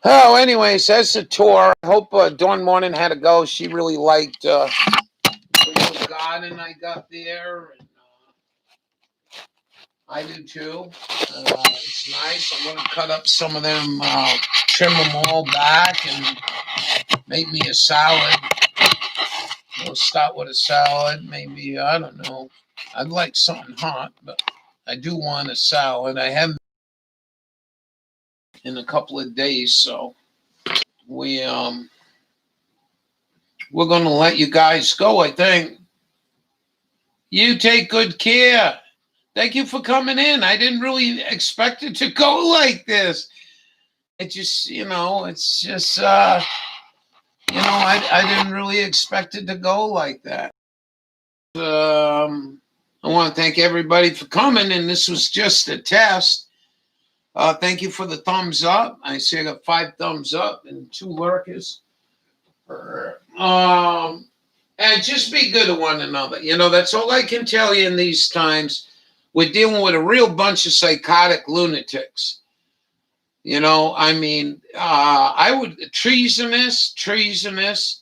Oh, anyways, that's the tour. I hope Dawn Morning had to go. She really liked the little garden I got there. And, I do too. It's nice. I'm going to cut up some of them, trim them all back, and make me a salad. We'll start with a salad. Maybe, I don't know. I'd like something hot, but I do want a salad. I haven't in a couple of days, so we're gonna let you guys go, I think. You take good care. Thank you for coming in. I didn't really expect it to go like this. It just, it's just I didn't really expect it to go like that. I want to thank everybody for coming, and this was just a test. Thank you for the thumbs up. I see I got 5 thumbs up and 2 lurkers. And just be good to one another. That's all I can tell you in these times. We're dealing with a real bunch of psychotic lunatics. I would treasonous, treasonous,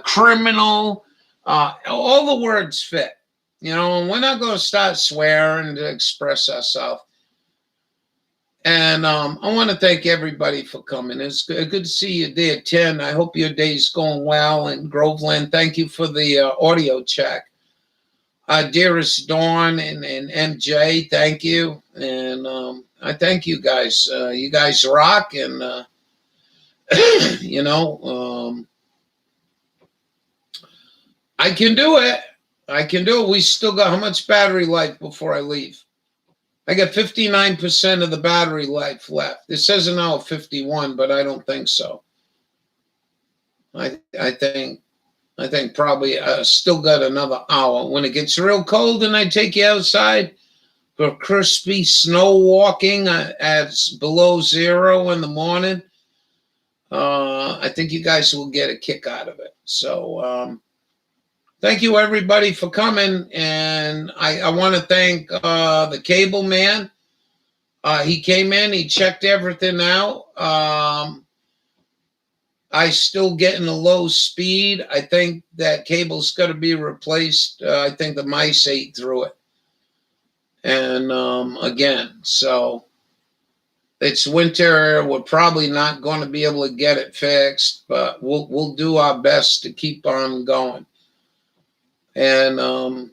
criminal, all the words fit. And we're not going to start swearing to express ourselves. And I want to thank everybody for coming. It's good to see you there, 10. I hope your day's going well. And Groveland, thank you for the audio check. Dearest Dawn and MJ, thank you. And I thank you guys. You guys rock. And, I can do it. I can do it. We still got how much battery life before I leave? I got 59% of the battery life left. It says an hour 51, but I don't think so. I think probably still got another hour. When it gets real cold and I take you outside for crispy snow walking at below 0 in the morning, I think you guys will get a kick out of it. So thank you, everybody, for coming. And I want to thank the cable man. He came in, he checked everything out. I still getting a low speed. I think that cable's got to be replaced. I think the mice ate through it. And again, so it's winter. We're probably not going to be able to get it fixed, but we'll do our best to keep on going. And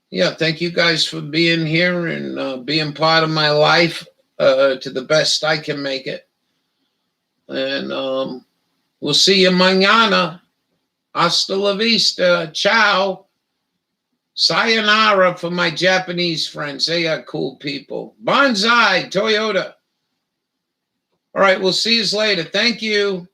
yeah, thank you guys for being here and being part of my life to the best I can make it. And we'll see you mañana. Hasta la vista. Ciao. Sayonara for my Japanese friends. They are cool people. Bonsai, Toyota. All right, we'll see you later. Thank you.